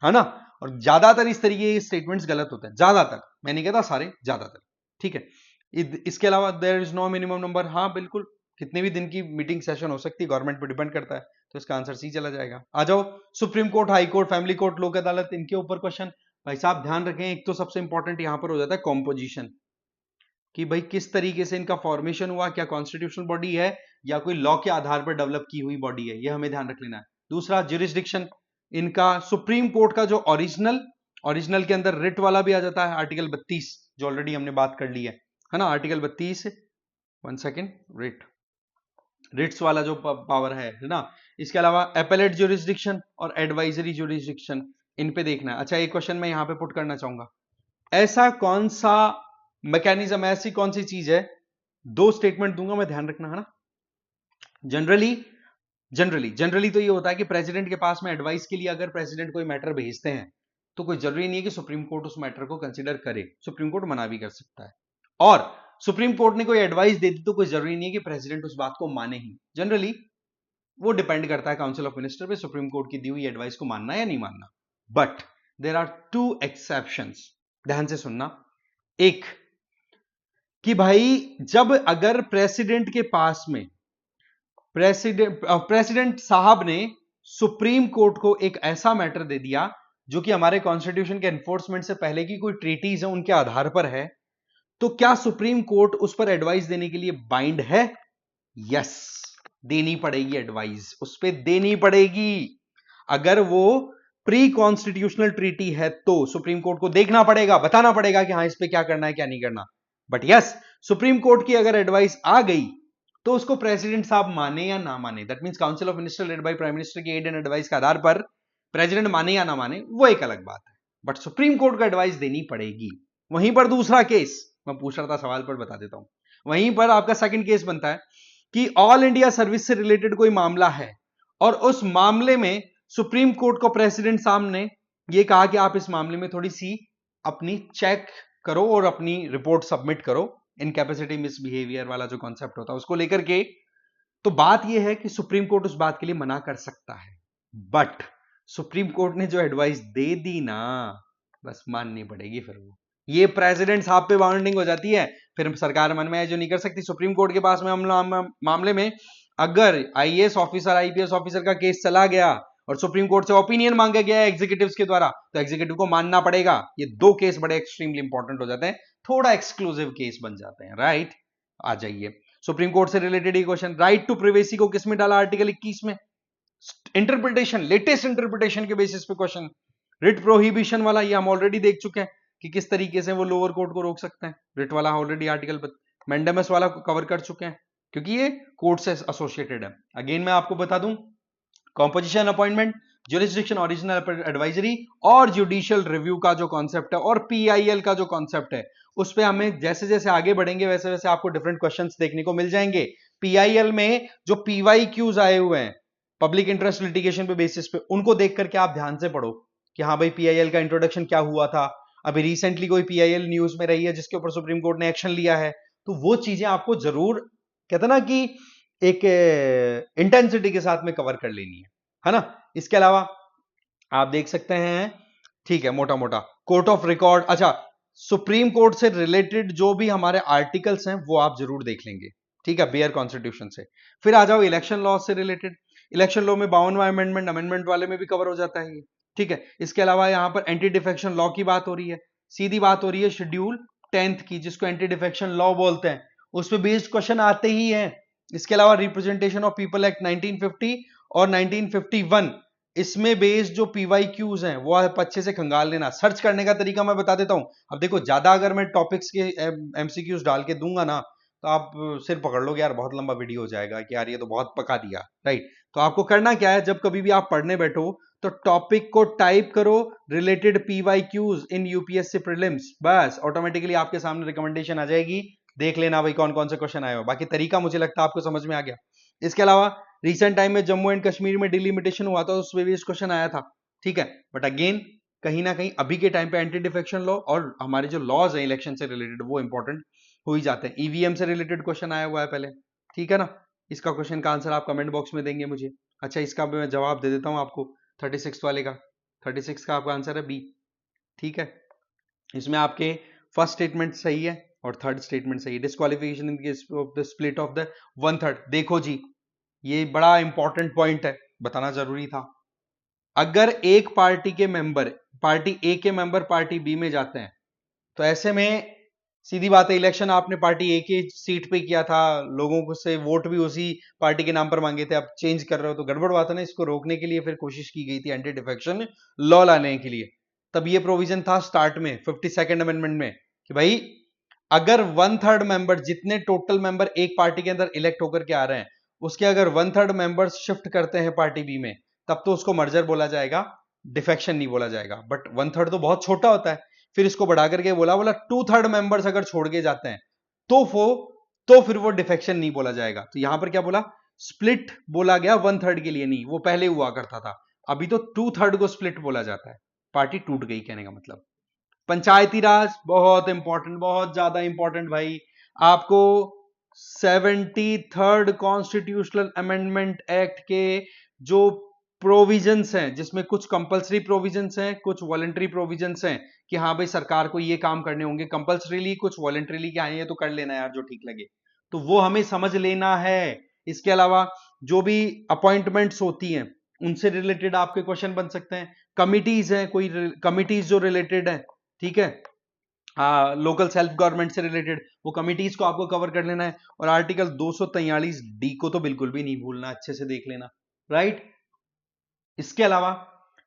है ना। और ज्यादातर इस तरीके के स्टेटमेंट्स गलत होते हैं, ज्यादातर, मैं नहीं कहता सारे, ज्यादातर, ठीक है। इसके अलावा there is no minimum number, हाँ बिल्कुल, कितने भी दिन की मीटिंग सेशन हो सकती है, गवर्नमेंट पर डिपेंड करता है, तो इसका आंसर सी चला जाएगा। आ जाओ, supreme court, high court, family court, लोक अदालत, इनके ऊपर क्वेश्चन। भाई साहब ध्यान रखें, एक तो सबसे इंपॉर्टेंट यहां पर हो जाता है कॉम्पोजिशन, कि भाई किस तरीके से इनका फॉर्मेशन हुआ, क्या कॉन्स्टिट्यूशनल बॉडी है या कोई लॉ के आधार पर डेवलप की हुई बॉडी है, यह हमें ध्यान रख लेना है। दूसरा, ज्यूरिसडिक्शन, इनका सुप्रीम कोर्ट का जो ओरिजिनल के अंदर रिट वाला भी आ जाता है, आर्टिकल 32 जो ऑलरेडी हमने बात कर ली है ना, आर्टिकल 32, 1 सेकेंड, रिट्स वाला जो पावर है ना। इसके अलावा एपेलेट ज्यूरिसडिक्शन और एडवाइजरी ज्यूरिसडिक्शन, इन पे देखना है। अच्छा, एक क्वेश्चन मैं यहां पे पुट करना चाहूंगा, ऐसा कौन सा मैकेनिज्म, ऐसी कौन सी चीज है, 2 स्टेटमेंट दूंगा मैं, ध्यान रखना है ना। जनरली जनरली तो ये होता है कि प्रेसिडेंट के पास में एडवाइस के लिए अगर प्रेसिडेंट कोई मैटर भेजते हैं तो कोई जरूरी नहीं है कि सुप्रीम कोर्ट उस मैटर को कंसीडर करे, सुप्रीम कोर्ट मना भी कर सकता है। और सुप्रीम कोर्ट ने कोई एडवाइस दे दी तो कोई जरूरी नहीं है कि प्रेसिडेंट उस बात को माने ही। जनरली वो डिपेंड करता है काउंसिल ऑफ मिनिस्टर पे, सुप्रीम कोर्ट की दी हुई एडवाइस को मानना या नहीं मानना। But there are two exceptions, ध्यान से सुनना। एक कि भाई जब अगर प्रेसिडेंट के पास में प्रेसिडेंट साहब ने सुप्रीम कोर्ट को एक ऐसा मैटर दे दिया जो कि हमारे कॉन्स्टिट्यूशन के एनफोर्समेंट से पहले की कोई ट्रीटीज है उनके आधार पर है, तो क्या सुप्रीम कोर्ट उस पर एडवाइस देने के लिए बाइंड है? यस, देनी पड़ेगी एडवाइस, उस पर देनी पड़ेगी। अगर वो प्री कॉन्स्टिट्यूशनल ट्रीटी है तो सुप्रीम कोर्ट को देखना पड़ेगा, बताना पड़ेगा कि हाँ इस पे क्या करना है क्या नहीं करना। बट यस, सुप्रीम कोर्ट की अगर एडवाइस आ गई तो उसको प्रेसिडेंट साहब माने या ना माने, that means council of minister led by prime minister की एड एंड एडवाइस के आधार पर प्रेसिडेंट माने या ना माने वो एक अलग बात है, बट सुप्रीम कोर्ट को एडवाइस देनी पड़ेगी। वहीं पर दूसरा केस मैं पूछ रहा था, सवाल पर बता देता हूं। वहीं पर आपका सेकंड केस बनता है कि ऑल इंडिया सर्विस से रिलेटेड कोई मामला है और उस मामले में सुप्रीम कोर्ट को प्रेसिडेंट साहब ने यह कहा कि आप इस मामले में थोड़ी सी अपनी चेक करो और अपनी रिपोर्ट सबमिट करो, इनकैपेसिटी मिसबिहेवियर वाला जो कॉन्सेप्ट होता है उसको लेकर के। तो बात यह है कि सुप्रीम कोर्ट उस बात के लिए मना कर सकता है, बट सुप्रीम कोर्ट ने जो एडवाइस दे दी ना, बस माननी पड़ेगी। फिर वो ये प्रेसिडेंट साहब पे बाउंडिंग हो जाती है, फिर सरकार मन में जो नहीं कर सकती। सुप्रीम कोर्ट के पास में हम मामले में अगर आईएएस ऑफिसर आईपीएस ऑफिसर का केस चला गया और सुप्रीम कोर्ट से ओपिनियन मांगा गया है एग्जीक्यूटिव्स के द्वारा, तो एग्जीक्यूटिव को मानना पड़ेगा। ये दो केस बड़े एक्सट्रीमली इंपॉर्टेंट हो जाते हैं, थोड़ा एक्सक्लूसिव केस बन जाते हैं, राइट। आ जाइए सुप्रीम कोर्ट से रिलेटेड ये क्वेश्चन, राइट टू प्रिवेसी को किस में डाला? आर्टिकल 21 में। इंटरप्रिटेशन, लेटेस्ट इंटरप्रिटेशन के बेसिस पे क्वेश्चन। रिट प्रोहिबिशन वाला ये हम ऑलरेडी देख चुके हैं कि किस तरीके से वो लोअर कोर्ट को रोक सकते हैं, रिट वाला ऑलरेडी आर्टिकल। मैंडेमस वाला कवर कर चुके हैं क्योंकि ये कोर्ट से एसोसिएटेड है। अगेन मैं आपको बता दूं, composition, appointment, jurisdiction, original advisory और जुडिशियल रिव्यू का जो कॉन्सेप्ट है और पीआईएल का जो कॉन्सेप्ट है, उस पे हमें जैसे जैसे आगे बढ़ेंगे वैसे वैसे आपको डिफरेंट क्वेश्चंस देखने को मिल जाएंगे। पीआईएल में जो पीवाईक्यूज आए हुए हैं पब्लिक इंटरेस्ट लिटिगेशन पे बेसिस पे, उनको देख करके आप ध्यान से पढ़ो कि हाँ भाई पीआईएल का इंट्रोडक्शन क्या हुआ था, अभी रिसेंटली कोई पीआईएल न्यूज में रही है जिसके ऊपर सुप्रीम कोर्ट ने एक्शन लिया है, तो वो चीजें आपको जरूर, कहते ना कि एक इंटेंसिटी के साथ में कवर कर लेनी है ना। इसके अलावा आप देख सकते हैं, ठीक है, मोटा मोटा कोर्ट ऑफ रिकॉर्ड, अच्छा सुप्रीम कोर्ट से रिलेटेड जो भी हमारे आर्टिकल्स हैं वो आप जरूर देख लेंगे, ठीक है, बेयर कॉन्स्टिट्यूशन से। फिर आ जाओ इलेक्शन लॉ से रिलेटेड, इलेक्शन लॉ में 52वां अमेंडमेंट वाले में भी कवर हो जाता है ये, ठीक है। इसके अलावा यहां पर एंटी डिफेक्शन लॉ की बात हो रही है, सीधी बात हो रही है शेड्यूल 10th की जिसको एंटी डिफेक्शन लॉ बोलते हैं, उस पर बेस्ड क्वेश्चन आते ही हैं। इसके अलावा रिप्रेजेंटेशन ऑफ पीपल एक्ट 1950 और 1951, इसमें बेस्ड जो पीवाईक्यूज हैं वो आप अच्छे से खंगाल लेना। सर्च करने का तरीका मैं बता देता हूं। अब देखो ज्यादा अगर मैं टॉपिक्स के एमसीक्यूज डाल के दूंगा ना तो आप सिर पकड़ लोगे, यार बहुत लंबा वीडियो हो जाएगा कि यार ये तो बहुत पका दिया, राइट। तो आपको करना क्या है, जब कभी भी आप पढ़ने बैठो तो टॉपिक को टाइप करो रिलेटेड पीवाईक्यूज इन यूपीएससी प्रीलिम्स, बस ऑटोमेटिकली आपके सामने रिकमेंडेशन आ जाएगी, देख लेना भाई कौन कौन से क्वेश्चन आए हो। बाकी तरीका मुझे लगता है आपको समझ में आ गया। इसके अलावा रिसेंट टाइम में जम्मू एंड कश्मीर में डिलिमिटेशन हुआ था, उस पे भी इस क्वेश्चन आया था, ठीक है। बट अगेन कहीं ना कहीं अभी के टाइम पे एंटी डिफेक्शन लॉ और हमारे जो लॉज हैं इलेक्शन से रिलेटेड वो इंपॉर्टेंट हो ही जाते हैं। ईवीएम से रिलेटेड क्वेश्चन आया हुआ है पहले, ठीक है ना। इसका क्वेश्चन का आंसर आप कमेंट बॉक्स में देंगे मुझे। अच्छा इसका मैं जवाब दे देता हूं आपको, 36 वाले का, 36 का आपका आंसर है बी, ठीक है। इसमें आपके फर्स्ट स्टेटमेंट सही है और थर्ड स्टेटमेंट सही है। Disqualification in case of the split of the 1/3, देखो जी ये बड़ा इंपॉर्टेंट पॉइंट है, बताना जरूरी था। अगर एक पार्टी के मेंबर, पार्टी ए के मेंबर पार्टी बी में जाते हैं तो ऐसे में सीधी बात है, इलेक्शन आपने पार्टी ए की सीट पे किया था, लोगों को से वोट भी उसी पार्टी के नाम पर मांगे थे, अब चेंज कर रहे हो तो गड़बड़ बात है ना। इसको रोकने के लिए फिर कोशिश की गई थी एंटी डिफेक्शन लॉ लाने के लिए। तब ये प्रोविजन था स्टार्ट में 52nd अमेंडमेंट में कि भाई अगर 1/3 मेंबर, जितने टोटल मेंबर एक पार्टी के अंदर इलेक्ट होकर के आ रहे हैं उसके अगर 1/3 मेंबर्स शिफ्ट करते हैं पार्टी बी में, तब तो उसको मर्जर बोला जाएगा, डिफेक्शन नहीं बोला जाएगा। बट 1/3 तो बहुत छोटा होता है, फिर इसको बढ़ा करके बोला 2/3 मेंबर्स अगर छोड़ के जाते हैं तो फिर वो डिफेक्शन नहीं बोला जाएगा। तो यहां पर क्या बोला स्प्लिट बोला गया 1/3 के लिए, नहीं, वो पहले हुआ करता था, अभी तो 2/3 को स्प्लिट बोला जाता है, पार्टी टूट गई कहने का मतलब। पंचायती राज बहुत इंपॉर्टेंट, बहुत ज्यादा इंपॉर्टेंट भाई। आपको 73rd कॉन्स्टिट्यूशनल अमेंडमेंट एक्ट के जो प्रोविजंस हैं, जिसमें कुछ कंपलसरी प्रोविजंस हैं, कुछ वॉलंटरी प्रोविजंस हैं कि हाँ भाई सरकार को ये काम करने होंगे कंपल्सरीली, कुछ वॉलंटरीली, क्या है ये तो कर लेना यार जो ठीक लगे, तो वो हमें समझ लेना है। इसके अलावा जो भी अपॉइंटमेंट्स होती हैं उनसे रिलेटेड आपके क्वेश्चन बन सकते हैं। कमिटीज हैं, कोई कमिटीज जो रिलेटेड है, ठीक है, लोकल सेल्फ गवर्नमेंट से रिलेटेड, वो कमिटीज को आपको कवर कर लेना है। और आर्टिकल 243 डी को तो बिल्कुल भी नहीं भूलना, अच्छे से देख लेना, राइट। इसके अलावा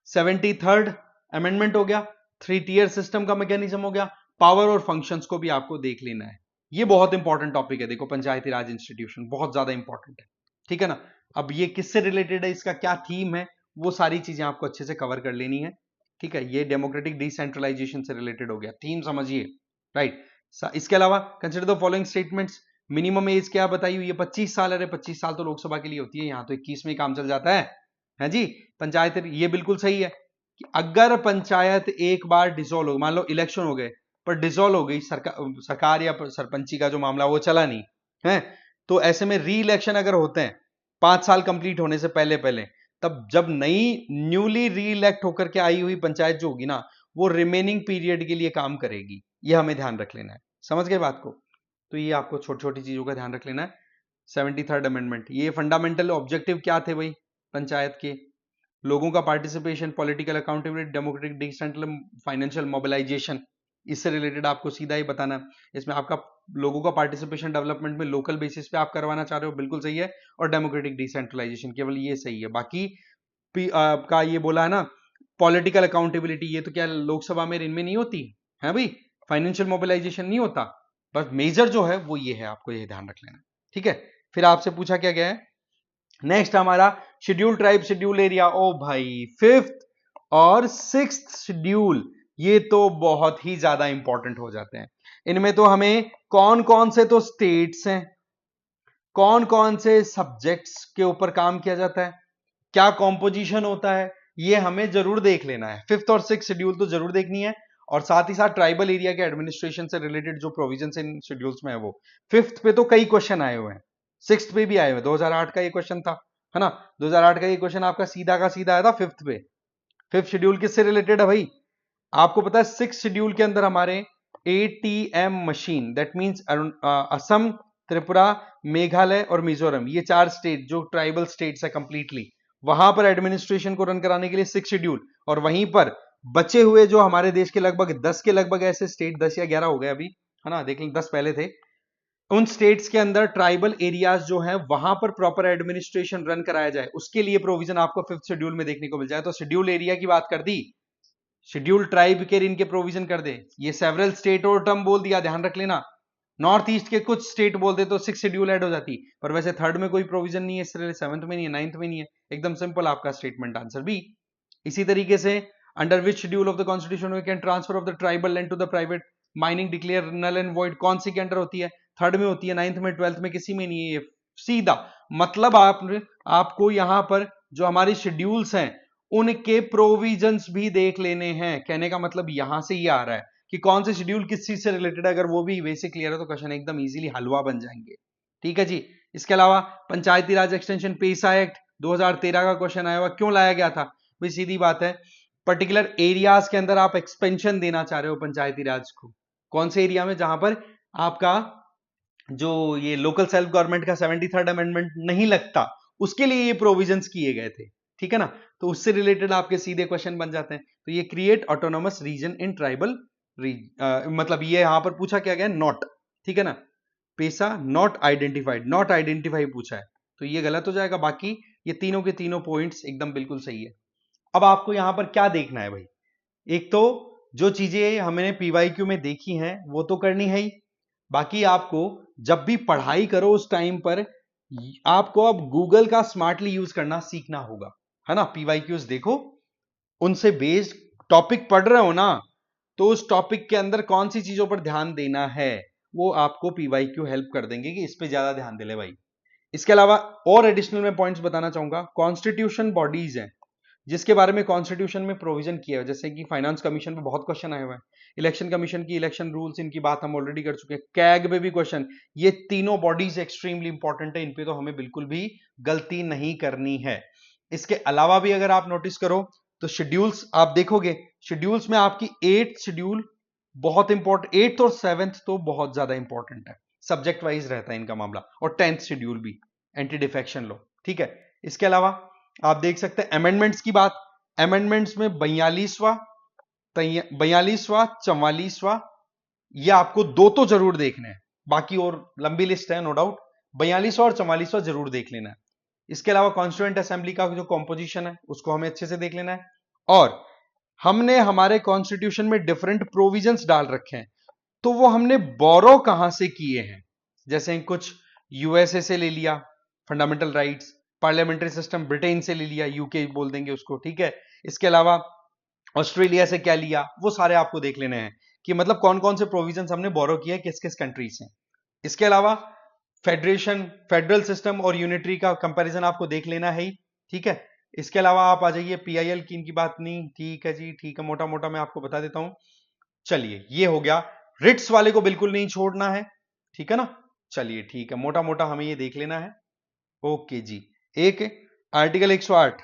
73rd अमेंडमेंट हो गया, 3 टियर सिस्टम का मैकेनिज्म हो गया, पावर और फंक्शंस को भी आपको देख लेना है। ये बहुत इंपॉर्टेंट टॉपिक है, देखो पंचायती राज इंस्टीट्यूशन बहुत ज्यादा इंपॉर्टेंट है, ठीक है ना। अब ये किससे रिलेटेड है, इसका क्या थीम है, वो सारी चीजें आपको अच्छे से कवर कर लेनी है, ठीक है। ये डेमोक्रेटिक डिसेंट्रलाइजेशन से रिलेटेड हो गया, थीम समझिए, राइट। इसके अलावा consider the following statements. Minimum age क्या बताई हुई है, 25 साल। अरे 25 साल तो लोकसभा के लिए होती है, यहां तो 21 में काम चल जाता है जी। पंचायत, ये बिल्कुल सही है कि अगर पंचायत एक बार डिसॉल्व हो, मान लो इलेक्शन हो गए पर डिसॉल्व हो गई, सरकार या सरपंची का जो मामला वो चला नहीं है, तो ऐसे में री इलेक्शन अगर होते हैं 5 साल कंप्लीट होने से पहले पहले, तब जब नई न्यूली री इलेक्ट होकर के आई हुई पंचायत जो होगी ना, वो रिमेनिंग पीरियड के लिए काम करेगी। ये हमें ध्यान रख लेना है, समझ गए बात को। तो ये आपको छोटी छोटी चीजों का ध्यान रख लेना है। 73rd अमेंडमेंट, ये फंडामेंटल ऑब्जेक्टिव क्या थे भाई पंचायत के, लोगों का participation, political accountability, democratic decentral, financial mobilization, इससे रिलेटेड आपको सीधा ही बताना है। इसमें आपका लोगों का पार्टिसिपेशन डेवलपमेंट में लोकल बेसिस पे आप करवाना चाह रहे हो, बिल्कुल सही है। और डेमोक्रेटिक डिसेंट्रलाइजेशन, केवल ये सही है, बाकी आपका ये बोला है ना पॉलिटिकल अकाउंटेबिलिटी, ये तो क्या लोकसभा में इनमें नहीं होती है भाई, फाइनेंशियल मोबिलाइजेशन नहीं होता, बस मेजर जो है वो ये है, आपको ये ध्यान रख लेना, ठीक है। फिर आपसे पूछा क्या गया है नेक्स्ट हमारा, शेड्यूल ट्राइब, शेड्यूल एरिया। ओ भाई, 5th और 6th शेड्यूल, ये तो बहुत ही ज्यादा इंपॉर्टेंट हो जाते हैं। इनमें तो हमें कौन कौन से तो स्टेट्स हैं, कौन कौन से सब्जेक्ट्स के ऊपर काम किया जाता है, क्या कॉम्पोजिशन होता है, ये हमें जरूर देख लेना है। 5th और 6th शेड्यूल तो जरूर देखनी है, और साथ ही साथ ट्राइबल एरिया के एडमिनिस्ट्रेशन से रिलेटेड जो प्रोविजन इन शेड्यूल्स में है वो। 5th पे तो कई क्वेश्चन आए हुए हैं, 6th पे भी आए हुए, 2008 का ये क्वेश्चन था, है ना, 2008 का ये क्वेश्चन आपका सीधा का सीधा आया था 5th पे। 5th शेड्यूल किससे रिलेटेड है भाई, आपको पता है 6th शेड्यूल के अंदर हमारे ATM machine, that means Assam, Tripura, Meghalaya और मिजोरम, ये 4 स्टेट जो ट्राइबल स्टेट्स है कंप्लीटली, वहां पर एडमिनिस्ट्रेशन को रन कराने के लिए 6th शेड्यूल। और वहीं पर बचे हुए जो हमारे देश के लगभग 10 के लगभग ऐसे स्टेट, 10 या 11 हो गए अभी, है ना, देख लें 10 पहले थे, उन स्टेट्स के अंदर ट्राइबल एरियाज जो है वहां पर प्रॉपर एडमिनिस्ट्रेशन रन कराया जाए, उसके लिए प्रोविजन आपको 5th शेड्यूल में देखने को मिल जाए। तो शेड्यूल एरिया की बात कर दी, शेड्यूल ट्राइब के इनके प्रोविजन कर दे, ये सेवरल स्टेट और टर्म बोल दिया, ध्यान रख लेना। नॉर्थ ईस्ट के कुछ स्टेट बोल दे तो 6th शेड्यूल ऐड हो जाती, पर वैसे 3rd में कोई प्रोविजन नहीं है, इसलिए 7th में नहीं है, 9th में नहीं है, एकदम सिंपल आपका स्टेटमेंट आंसर बी। इसी तरीके से under which schedule of the constitution we can transfer of the tribal land to the private mining declare null and void, कौन सी के अंडर होती है, 3rd में होती है, 9th में, 12th में किसी में नहीं है, सीधा मतलब आपको यहां पर जो हमारी शेड्यूल्स हैं उनके प्रोविजंस भी देख लेने हैं, कहने का मतलब यहां से ही आ रहा है कि कौन से शेड्यूल किस चीज से रिलेटेड है। अगर वो भी बेसिक क्लियर है तो क्वेश्चन एकदम इजीली हलवा बन जाएंगे, ठीक है जी। इसके अलावा पंचायती राज एक्सटेंशन पेसा एक्ट 2013 का क्वेश्चन आया हुआ, क्यों लाया गया था भाई, सीधी बात है, पर्टिकुलर एरियाज के अंदर आप एक्सपेंशन देना चाह रहे हो पंचायती राज को, कौन से एरिया में, जहां पर आपका जो ये लोकल सेल्फ गवर्नमेंट का 73rd अमेंडमेंट नहीं लगता, उसके लिए ये प्रोविजंस किए गए थे, ठीक है ना। तो उससे रिलेटेड आपके सीधे क्वेश्चन बन जाते हैं। तो ये create autonomous region in tribal मतलब ये यहां पर पूछा क्या गया, नॉट, ठीक है ना, पेसा नॉट आइडेंटिफाइड, नॉट आइडेंटिफाई पूछा है, तो ये गलत हो जाएगा। बाकी ये तीनों के तीनों पॉइंट्स एकदम बिल्कुल सही है। अब आपको यहां पर क्या देखना है भाई, एक तो जो चीजें हमने पीवाईक्यू में देखी हैं वो तो करनी है ही, बाकी आपको जब भी पढ़ाई करो उस टाइम पर आपको अब गूगल का स्मार्टली यूज करना सीखना होगा, है ना। पीवाईक्यूज देखो, उनसे बेस्ड टॉपिक पढ़ रहे हो ना, तो उस टॉपिक के अंदर कौन सी चीजों पर ध्यान देना है वो आपको पीवाईक्यू हेल्प कर देंगे कि इस पे ज्यादा ध्यान दे ले भाई। इसके अलावा और एडिशनल में पॉइंट्स बताना चाहूंगा, कॉन्स्टिट्यूशन बॉडीज हैं जिसके बारे में कॉन्स्टिट्यूशन में प्रोविजन किया है, जैसे कि फाइनेंस कमीशन में बहुत क्वेश्चन आए हुए हैं, इलेक्शन कमीशन की इलेक्शन रूल्स, इनकी बात हम ऑलरेडी कर चुके हैं, कैग में भी क्वेश्चन। ये तीनों बॉडीज एक्सट्रीमली इंपॉर्टेंट है, इन पे तो हमें बिल्कुल भी गलती नहीं करनी है। इसके अलावा भी अगर आप नोटिस करो तो शेड्यूल्स आप देखोगे, शेड्यूल्स में आपकी 8th शेड्यूल बहुत इंपॉर्टेंट, 8th और 7th तो बहुत ज्यादा इंपॉर्टेंट है, सब्जेक्ट वाइज रहता है इनका मामला, और 10th शेड्यूल भी एंटी डिफेक्शन लॉ, ठीक है। इसके अलावा आप देख सकते हैं अमेंडमेंट्स की बात, अमेंडमेंट्स में 42वां 44वां ये आपको दो तो जरूर देखने हैं, बाकी और लंबी लिस्ट है नो डाउट, 42वां और 44वां जरूर देख लेना है। इसके अलावा कॉन्स्टिट्यूएंट असेंबली का जो कॉम्पोजिशन है उसको हमें अच्छे से देख लेना है, और हमने हमारे कॉन्स्टिट्यूशन में डिफरेंट प्रोविजंस डाल रखे हैं, तो वो हमने बोरो कहां से किए हैं, जैसे कुछ यूएसए से ले लिया fundamental rights, parliamentary system Britain से ले लिया, यूके बोल देंगे उसको, ठीक है। इसके अलावा ऑस्ट्रेलिया से क्या लिया, वो सारे आपको देख लेने हैं कि मतलब कौन कौन से प्रोविजंस हमने बोरो किया है किस किस कंट्री से। इसके अलावा फेडरेशन, फेडरल सिस्टम और यूनिटरी का कंपैरिजन आपको देख लेना है ही, ठीक है। इसके अलावा आप आ जाइए पीआईएल की, इनकी बात नहीं, ठीक है जी, ठीक है, मोटा मोटा मैं आपको बता देता हूं। चलिए ये हो गया, रिट्स वाले को बिल्कुल नहीं छोड़ना है, ठीक है ना। चलिए ठीक है, मोटा मोटा हमें ये देख लेना है, ओके जी। एक आर्टिकल 108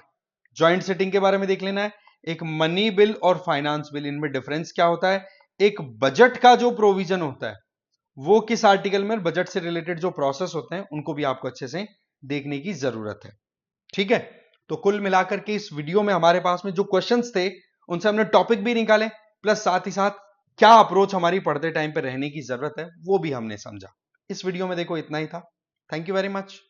ज्वाइंट सेटिंग के बारे में देख लेना है, एक मनी बिल और फाइनेंस बिल, इनमें डिफरेंस क्या होता है, एक बजट का जो प्रोविजन होता है वो किस आर्टिकल में, बजट से रिलेटेड जो प्रोसेस होते हैं उनको भी आपको अच्छे से देखने की जरूरत है, ठीक है। तो कुल मिलाकर के इस वीडियो में हमारे पास में जो क्वेश्चंस थे उनसे हमने टॉपिक भी निकाले, प्लस साथ ही साथ क्या अप्रोच हमारी पढ़ते टाइम पे रहने की जरूरत है वो भी हमने समझा। इस वीडियो में देखो इतना ही था। Thank you very much.